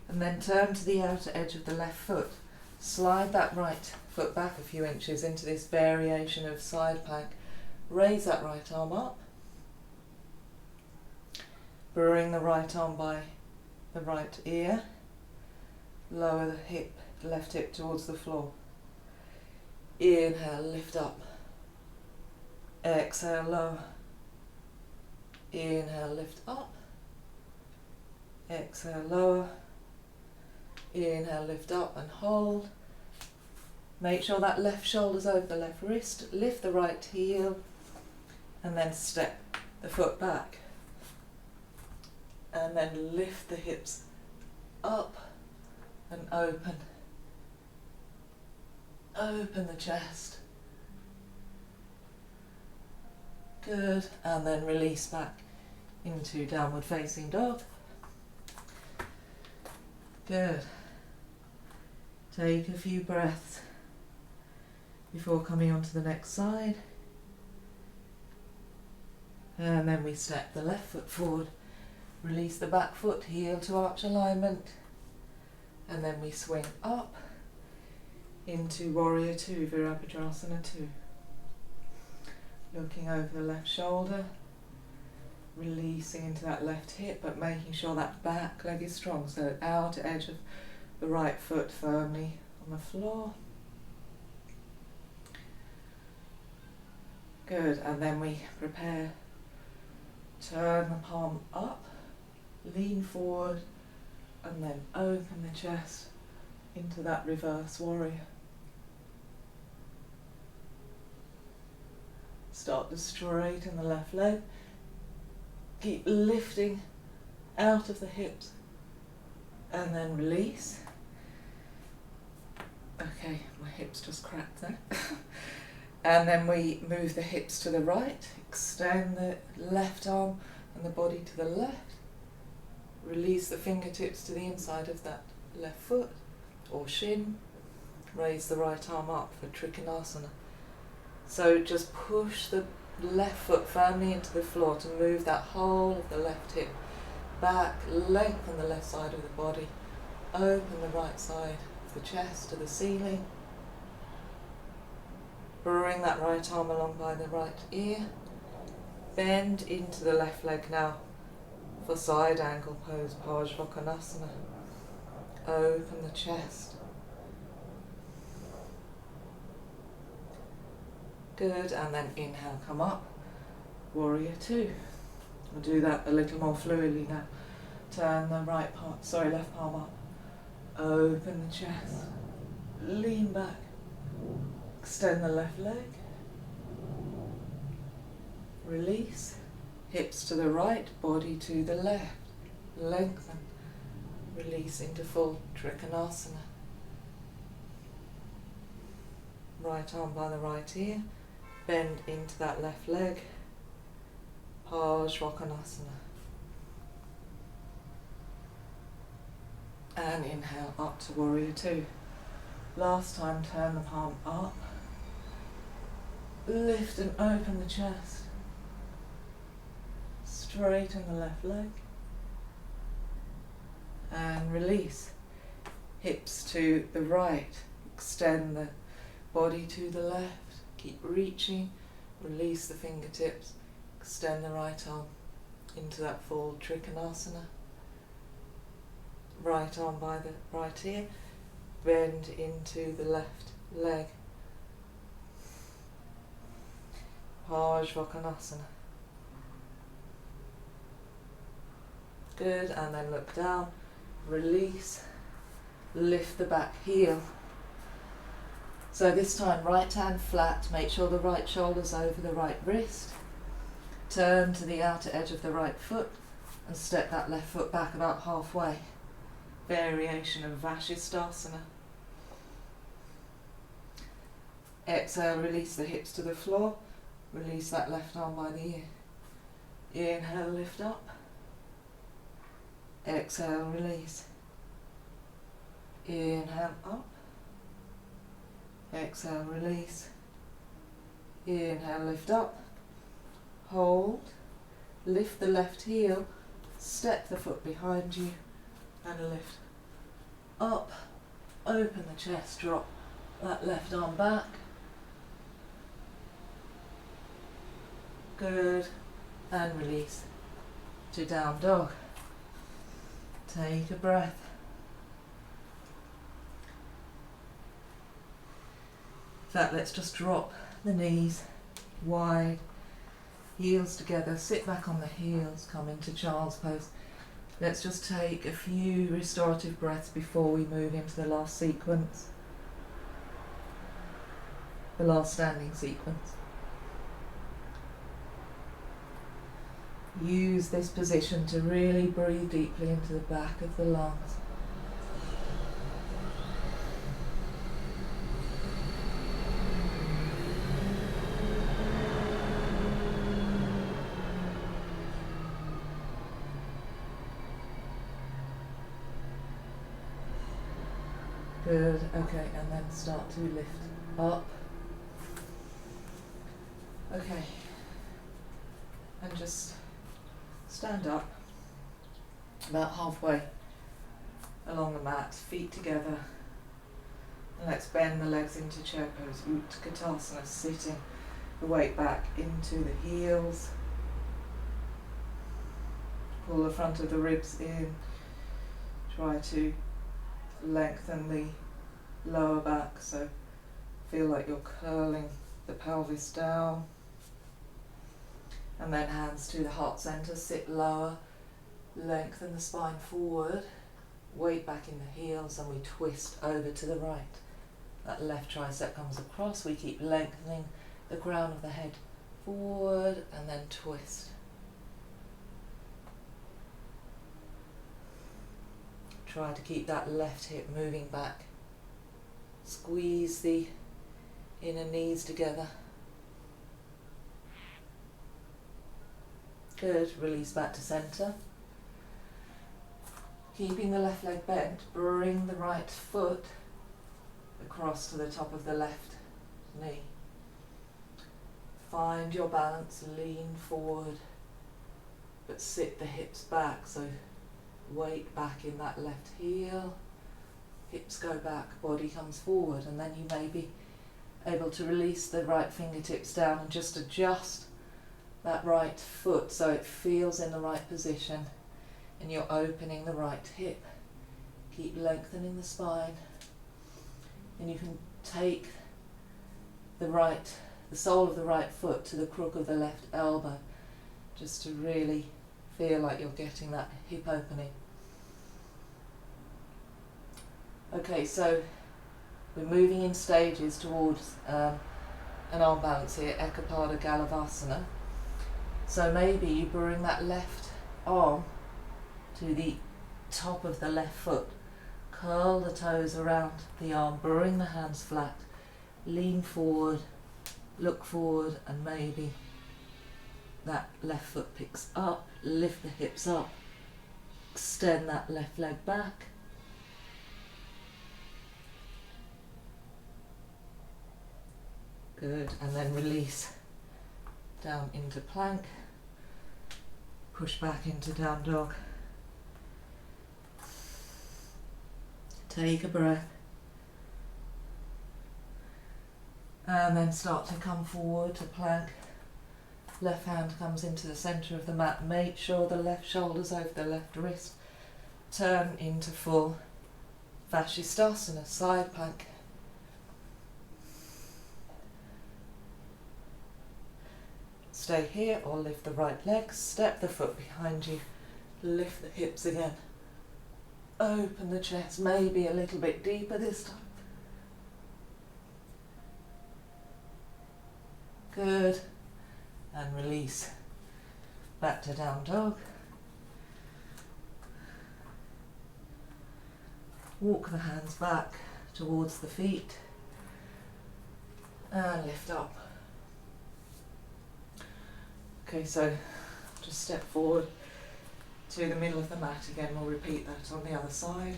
[SPEAKER 1] and then turn to the outer edge of the left foot. Slide that right foot back a few inches into this variation of side plank. Raise that right arm up. Bring the right arm by the right ear. Lower the hip, left hip towards the floor. Inhale, lift up. Exhale, lower. Inhale, lift up. Exhale, lower. Inhale, lift up and hold. Make sure that left shoulder's over the left wrist. Lift the right heel and then step the foot back. And then lift the hips up and open. Open the chest. Good. And then release back into downward facing dog. Good. Take a few breaths before coming on to the next side. And then we step the left foot forward. Release the back foot, heel to arch alignment, and then we swing up into Warrior Two, Virabhadrasana 2. Looking over the left shoulder, releasing into that left hip, but making sure that back leg is strong, so outer edge of the right foot firmly on the floor. Good, and then we prepare, turn the palm up, lean forward, and then open the chest into that reverse warrior. Start to straighten the left leg. Keep lifting out of the hips, and then release. Okay, my hips just cracked there. And then we move the hips to the right, extend the left arm and the body to the left. Release the fingertips to the inside of that left foot or shin. Raise the right arm up for Trikonasana. So just push the left foot firmly into the floor to move that whole of the left hip back, lengthen the left side of the body, open the right side of the chest to the ceiling. Bring that right arm along by the right ear. Bend into the left leg now for side angle pose, Parsvakonasana. Open the chest. Good, and then inhale, come up, warrior two. We'll do that a little more fluidly now. Turn the left palm up, open the chest, lean back, extend the left leg, release, hips to the right, body to the left, lengthen, release into full Trikonasana. Right arm by the right ear, bend into that left leg, Parsvakonasana. And inhale up to warrior two. Last time, turn the palm up, lift and open the chest, straighten the left leg, and release, hips to the right, extend the body to the left, keep reaching, release the fingertips, extend the right arm into that full Trikonasana. Right arm by the right ear, bend into the left leg. Parsvakonasana. Good, and then look down, release, lift the back heel. So this time right hand flat, make sure the right shoulder's over the right wrist. Turn to the outer edge of the right foot and step that left foot back about halfway. Variation of Vashisthasana. Exhale, release the hips to the floor. Release that left arm by the ear. Inhale, lift up. Exhale, release. Inhale, up. Exhale, release. Inhale, lift up. Hold. Lift the left heel. Step the foot behind you and lift up. Open the chest, drop that left arm back. Good. And release to down dog. Take a breath. In fact, let's just drop the knees wide, heels together, sit back on the heels, come into child's pose. Let's just take a few restorative breaths before we move into the last sequence, the last standing sequence. Use this position to really breathe deeply into the back of the lungs. Good, okay, and then start to lift up. Okay, and just stand up about halfway along the mat, feet together, and let's bend the legs into chair pose, Utkatasana, sitting the weight back into the heels. Pull the front of the ribs in, try to lengthen the lower back, so feel like you're curling the pelvis down. And then hands to the heart center, sit lower, lengthen the spine forward, weight back in the heels, and we twist over to the right. That left tricep comes across, we keep lengthening the crown of the head forward, and then twist. Try to keep that left hip moving back. Squeeze the inner knees together. Good, release back to center. Keeping the left leg bent, bring the right foot across to the top of the left knee. Find your balance, lean forward, but sit the hips back, so weight back in that left heel, hips go back, body comes forward, and then you may be able to release the right fingertips down and just adjust that right foot so it feels in the right position and you're opening the right hip. Keep lengthening the spine, and you can take the right the sole of the right foot to the crook of the left elbow, just to really feel like you're getting that hip opening. Okay, so we're moving in stages towards an arm balance here, Ekapada Galavasana. So maybe you bring that left arm to the top of the left foot, curl the toes around the arm, bring the hands flat, lean forward, look forward, and maybe that left foot picks up, lift the hips up, extend that left leg back. Good, and then release down into plank, push back into down dog. Take a breath. And then start to come forward to plank. Left hand comes into the centre of the mat. Make sure the left shoulder's over the left wrist. Turn into full Vashisthasana, side plank. Stay here or lift the right leg, step the foot behind you, lift the hips again. Open the chest, maybe a little bit deeper this time. Good. And release. Back to down dog. Walk the hands back towards the feet. And lift up. Okay, so just step forward to the middle of the mat again. We'll repeat that on the other side.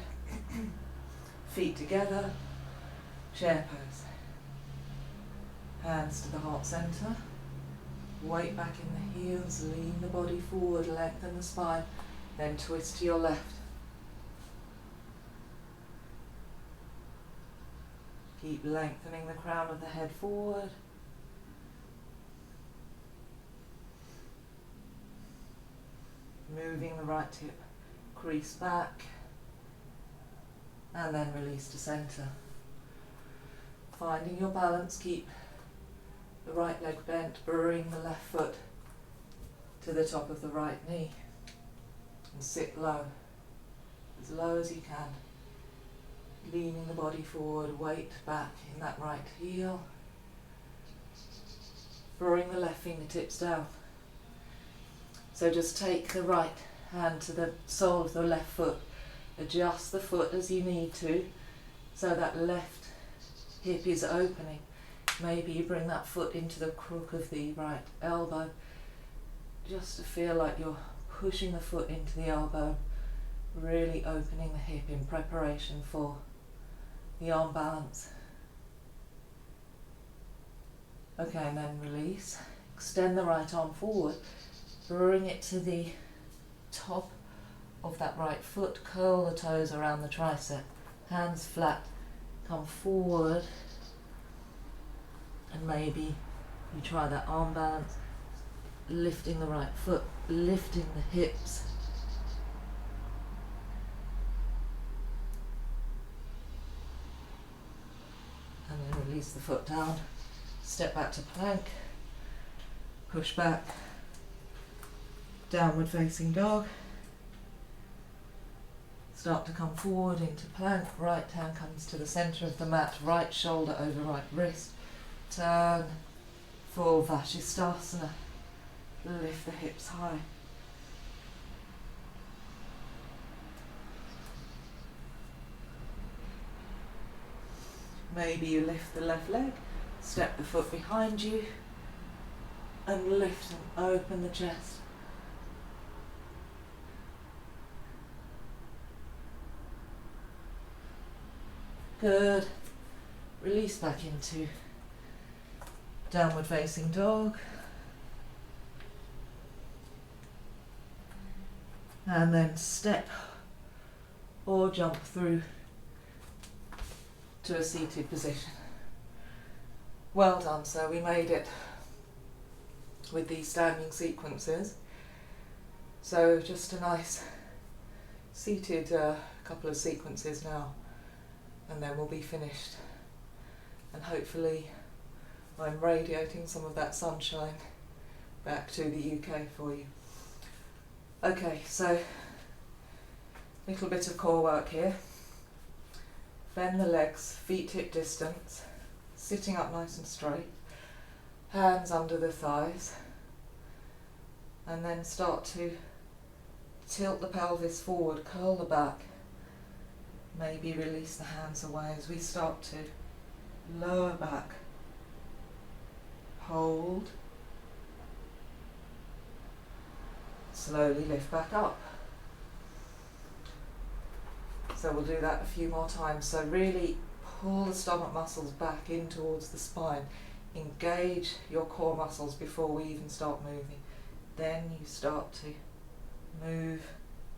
[SPEAKER 1] Feet together, chair pose. Hands to the heart centre. Weight back in the heels, lean the body forward, lengthen the spine, then twist to your left. Keep lengthening the crown of the head forward. Moving the right hip crease back, and then release to centre. Finding your balance, keep the right leg bent, bring the left foot to the top of the right knee, and sit low as you can. Leaning the body forward, weight back in that right heel. Bring the left fingertips down. So just take the right hand to the sole of the left foot, adjust the foot as you need to, so that left hip is opening. Maybe you bring that foot into the crook of the right elbow, just to feel like you're pushing the foot into the elbow, really opening the hip in preparation for the arm balance. Okay, and then release. Extend the right arm forward. Bring it to the top of that right foot, curl the toes around the tricep, hands flat, come forward, and maybe you try that arm balance, lifting the right foot, lifting the hips. And then release the foot down, step back to plank, push back. Downward facing dog. Start to come forward into plank. Right hand comes to the centre of the mat. Right shoulder over right wrist. Turn. Full Vashisthasana. Lift the hips high. Maybe you lift the left leg. Step the foot behind you. And lift and open the chest. Good. Release back into downward facing dog. And then step or jump through to a seated position. Well done, so we made it with these standing sequences. So just a nice seated couple of sequences now, and then we'll be finished, and hopefully I'm radiating some of that sunshine back to the UK for you. Okay, so little bit of core work here. Bend the legs, feet hip distance, sitting up nice and straight, hands under the thighs, and then start to tilt the pelvis forward, curl the back, maybe release the hands away as we start to lower back, hold, slowly lift back up. So we'll do that a few more times. So really pull the stomach muscles back in towards the spine. Engage your core muscles before we even start moving. Then you start to move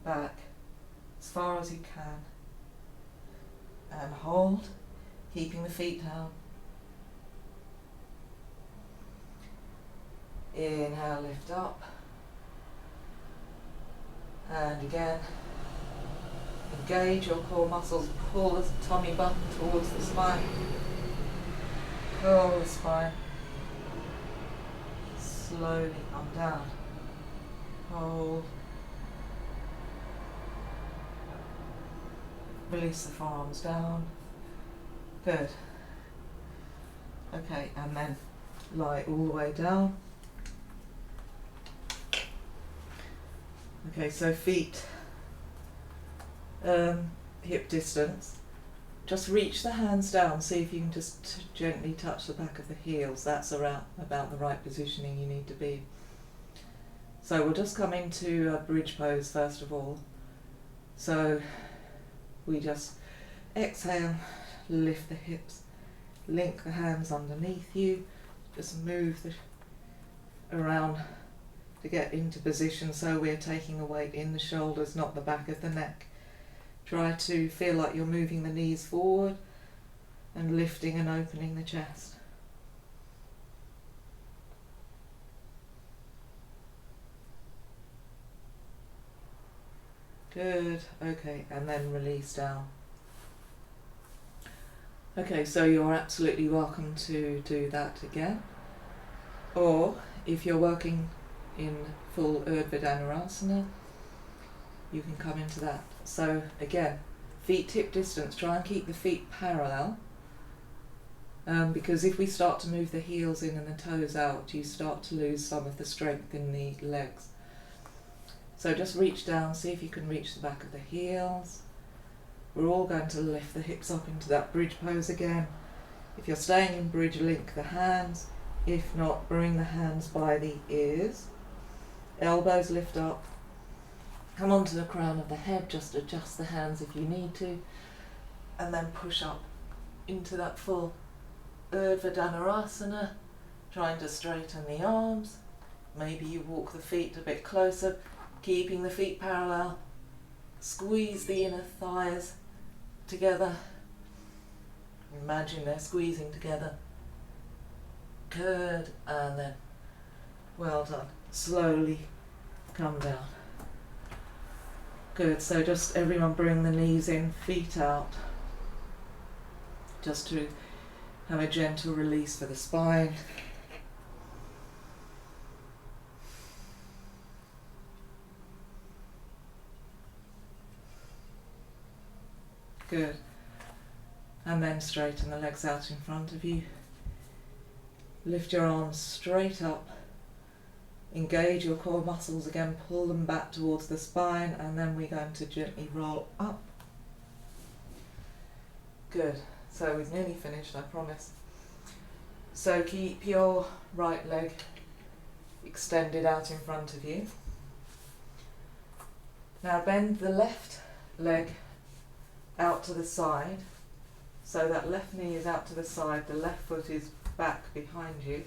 [SPEAKER 1] back as far as you can. And hold, keeping the feet down. Inhale, lift up. And again, engage your core muscles, pull the tummy button towards the spine. Curl the spine. Slowly come down. Hold. Release the forearms down. Good. Okay, and then lie all the way down. Okay, so feet hip distance. Just reach the hands down, see if you can just gently touch the back of the heels. That's around about the right positioning you need to be. So we'll just come into a bridge pose first of all. So we just exhale, lift the hips, link the hands underneath you, just move around to get into position so we're taking a weight in the shoulders, not the back of the neck. Try to feel like you're moving the knees forward and lifting and opening the chest. Good, okay, and then release down. Okay, so you're absolutely welcome to do that again. Or if you're working in full Urdhva Dhanurasana, you can come into that. So again, feet hip distance, try and keep the feet parallel, because if we start to move the heels in and the toes out, you start to lose some of the strength in the legs. So just reach down, see if you can reach the back of the heels. We're all going to lift the hips up into that bridge pose again. If you're staying in bridge, link the hands. If not, bring the hands by the ears. Elbows lift up. Come onto the crown of the head, just adjust the hands if you need to. And then push up into that full Urdhva Dhanurasana, trying to straighten the arms. Maybe you walk the feet a bit closer, keeping the feet parallel. Squeeze the inner thighs together. Imagine they're squeezing together. Good, and then well done. Slowly come down. Good, so just everyone bring the knees in, feet out. Just to have a gentle release for the spine. Good. And then straighten the legs out in front of you. Lift your arms straight up. Engage your core muscles again, pull them back towards the spine, and then we're going to gently roll up. Good. So we've nearly finished, I promise. So keep your right leg extended out in front of you. Now bend the left leg out to the side. So that left knee is out to the side, the left foot is back behind you.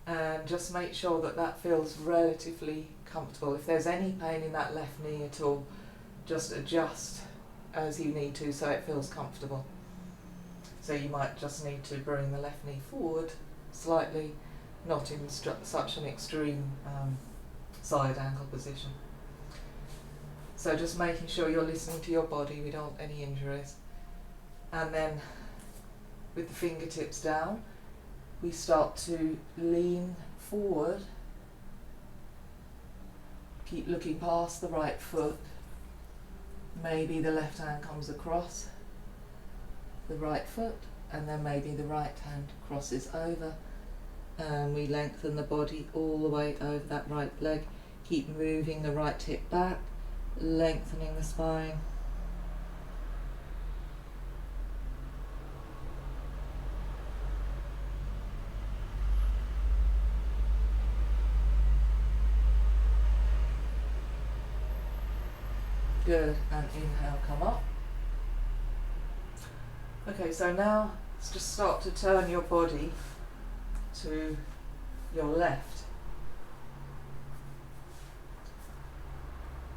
[SPEAKER 1] And just make sure that that feels relatively comfortable. If there's any pain in that left knee at all, just adjust as you need to so it feels comfortable. So you might just need to bring the left knee forward slightly, not in such an extreme side angle position. So just making sure you're listening to your body, we don't want any injuries. And then with the fingertips down, we start to lean forward. Keep looking past the right foot. Maybe the left hand comes across the right foot, and then maybe the right hand crosses over, and we lengthen the body all the way over that right leg. Keep moving the right hip back, lengthening the spine. Good, and inhale, come up. Okay, so now let's just start to turn your body to your left.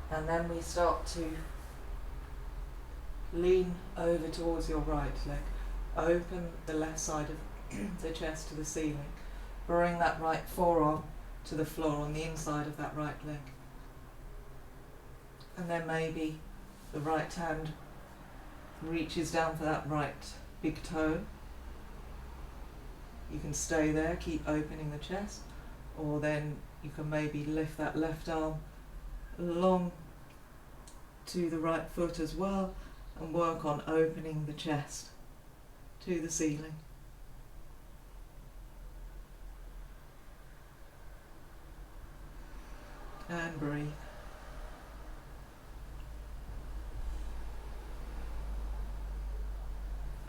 [SPEAKER 1] And then we start to lean over towards your right leg. Open the left side of the chest to the ceiling. Bring that right forearm to the floor on the inside of that right leg. And then maybe the right hand reaches down for that right big toe. You can stay there, keep opening the chest, or then you can maybe lift that left arm along to the right foot as well and work on opening the chest to the ceiling. And breathe.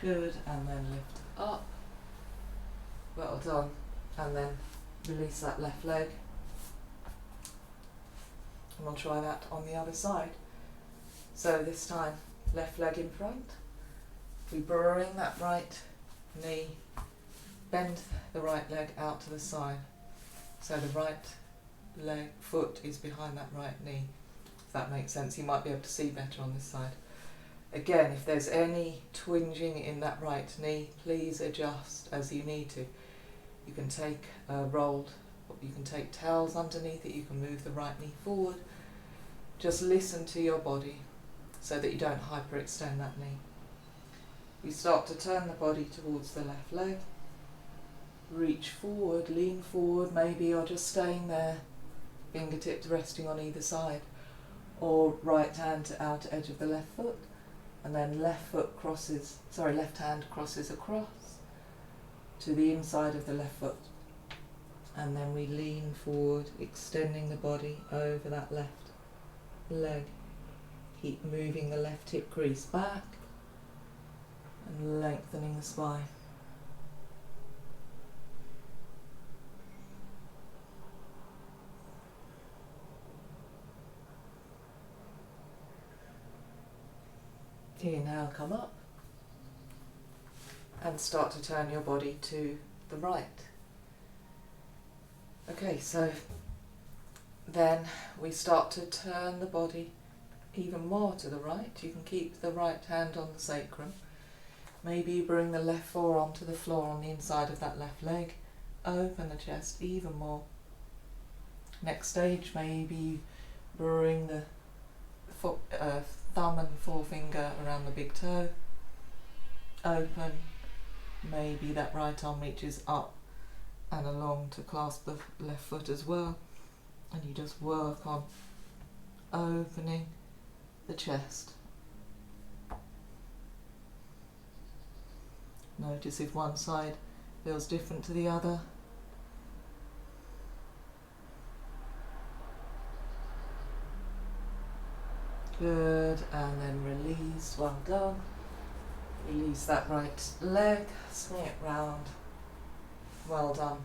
[SPEAKER 1] Good, and then lift up. Well done. And then release that left leg. And we'll try that on the other side. So this time, left leg in front. We bring that right knee, bend the right leg out to the side. So the right leg, foot is behind that right knee. If that makes sense, you might be able to see better on this side. Again, if there's any twinging in that right knee, please adjust as you need to. You can take you can take towels underneath it, you can move the right knee forward. Just listen to your body so that you don't hyperextend that knee. We start to turn the body towards the left leg. Reach forward, lean forward, maybe you're just staying there, fingertips resting on either side, or right hand to outer edge of the left foot. And then left hand crosses across to the inside of the left foot. And then we lean forward, extending the body over that left leg. Keep moving the left hip crease back and lengthening the spine. Inhale, come up, and start to turn your body to the right. Okay, so then we start to turn the body even more to the right. You can keep the right hand on the sacrum. Maybe you bring the left forearm to the floor on the inside of that left leg. Open the chest even more. Next stage, maybe you bring the thumb and forefinger around the big toe. Open. Maybe that right arm reaches up and along to clasp the left foot as well. And you just work on opening the chest. Notice if one side feels different to the other. Good, and then release, well done. Release that right leg, swing it round, well done.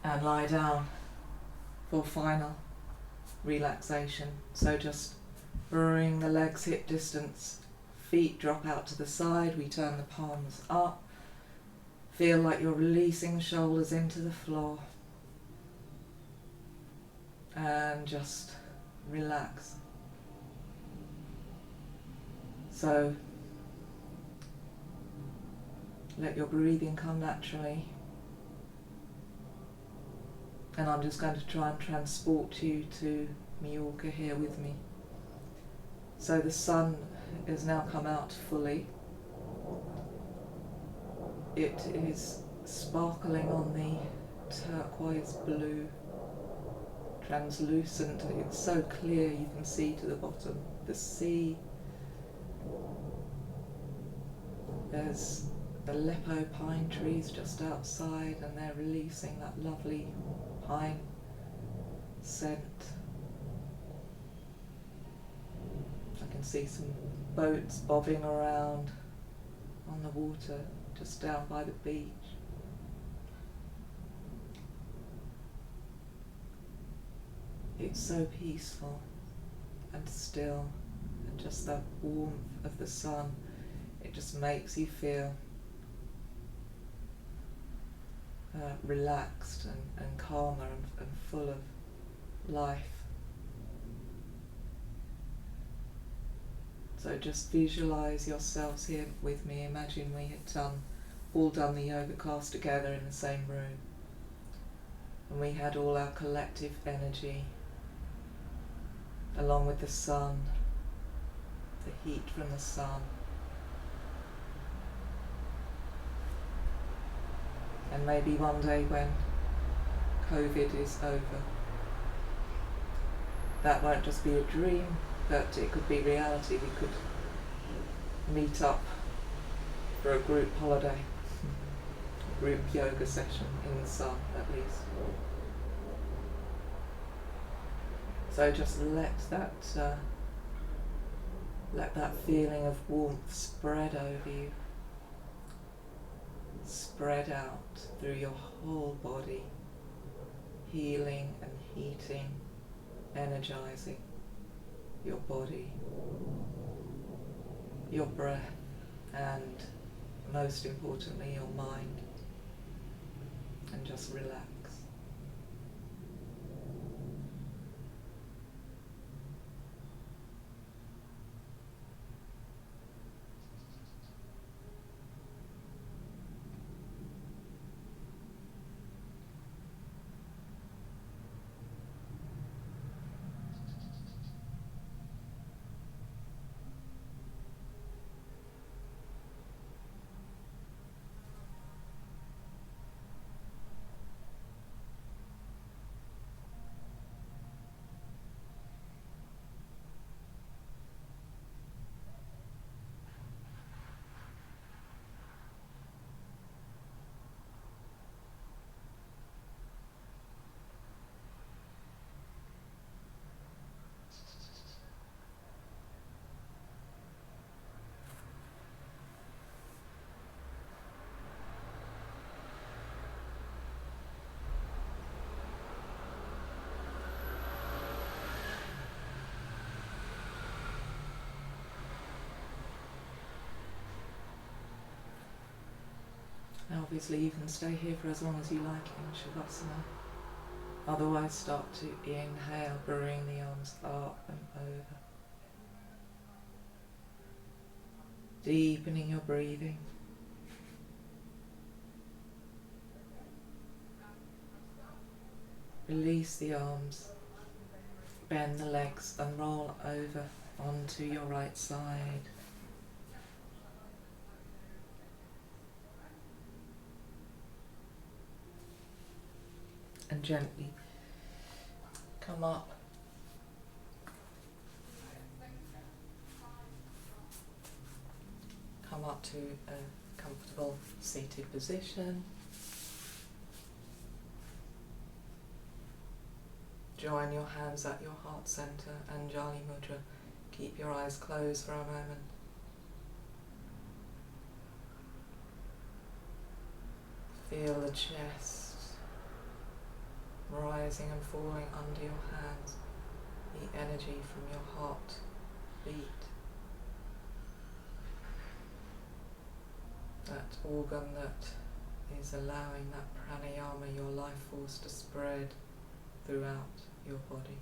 [SPEAKER 1] And lie down for final relaxation. So just bring the legs hip distance, feet drop out to the side, we turn the palms up. Feel like you're releasing shoulders into the floor. And just relax. So let your breathing come naturally. And I'm just going to try and transport you to Mallorca here with me. So the sun has now come out fully. It is sparkling on the turquoise blue, translucent. It's so clear you can see to the bottom. The sea. There's the Aleppo pine trees just outside, and they're releasing that lovely pine scent. I can see some boats bobbing around on the water just down by the beach. It's so peaceful and still, and just that warmth of the sun, it just makes you feel relaxed and calmer and full of life. So just visualize yourselves here with me. Imagine we had all done the yoga class together in the same room, and we had all our collective energy along with the sun, the heat from the sun. And maybe one day when COVID is over, that won't just be a dream, but it could be reality. We could meet up for a group holiday, a group yoga session in the sun at least. So just let that feeling of warmth spread over you, spread out through your whole body, healing and heating, energizing your body, your breath, and most importantly your mind. And just relax. Now obviously you can stay here for as long as you like in Shavasana. Otherwise start to inhale, bring the arms up and over. Deepening your breathing. Release the arms, bend the legs and roll over onto your right side. And gently come up. Come up to a comfortable seated position. Join your hands at your heart center, Anjali Mudra. Keep your eyes closed for a moment. Feel the chest rising and falling under your hands, the energy from your heart beat. That organ that is allowing that pranayama, your life force, to spread throughout your body.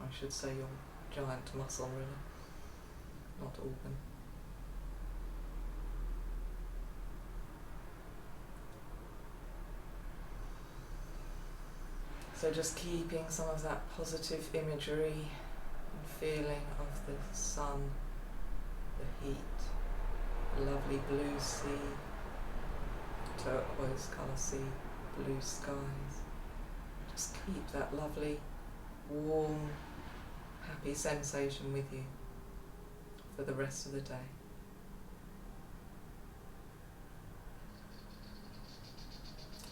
[SPEAKER 1] I should say your giant muscle, really, not organ. So just keeping some of that positive imagery and feeling of the sun, the heat, the lovely blue sea, turquoise colour sea, blue skies. Just keep that lovely, warm, happy sensation with you for the rest of the day.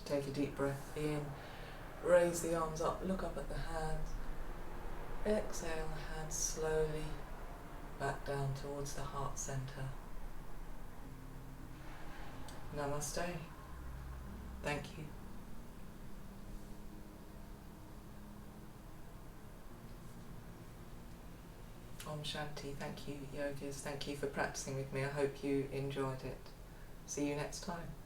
[SPEAKER 1] Take a deep breath in, raise the arms up, look up at the hands, exhale the hands slowly back down towards the heart centre. Namaste. Thank you. Om Shanti. Thank you, yogis. Thank you for practicing with me. I hope you enjoyed it. See you next time.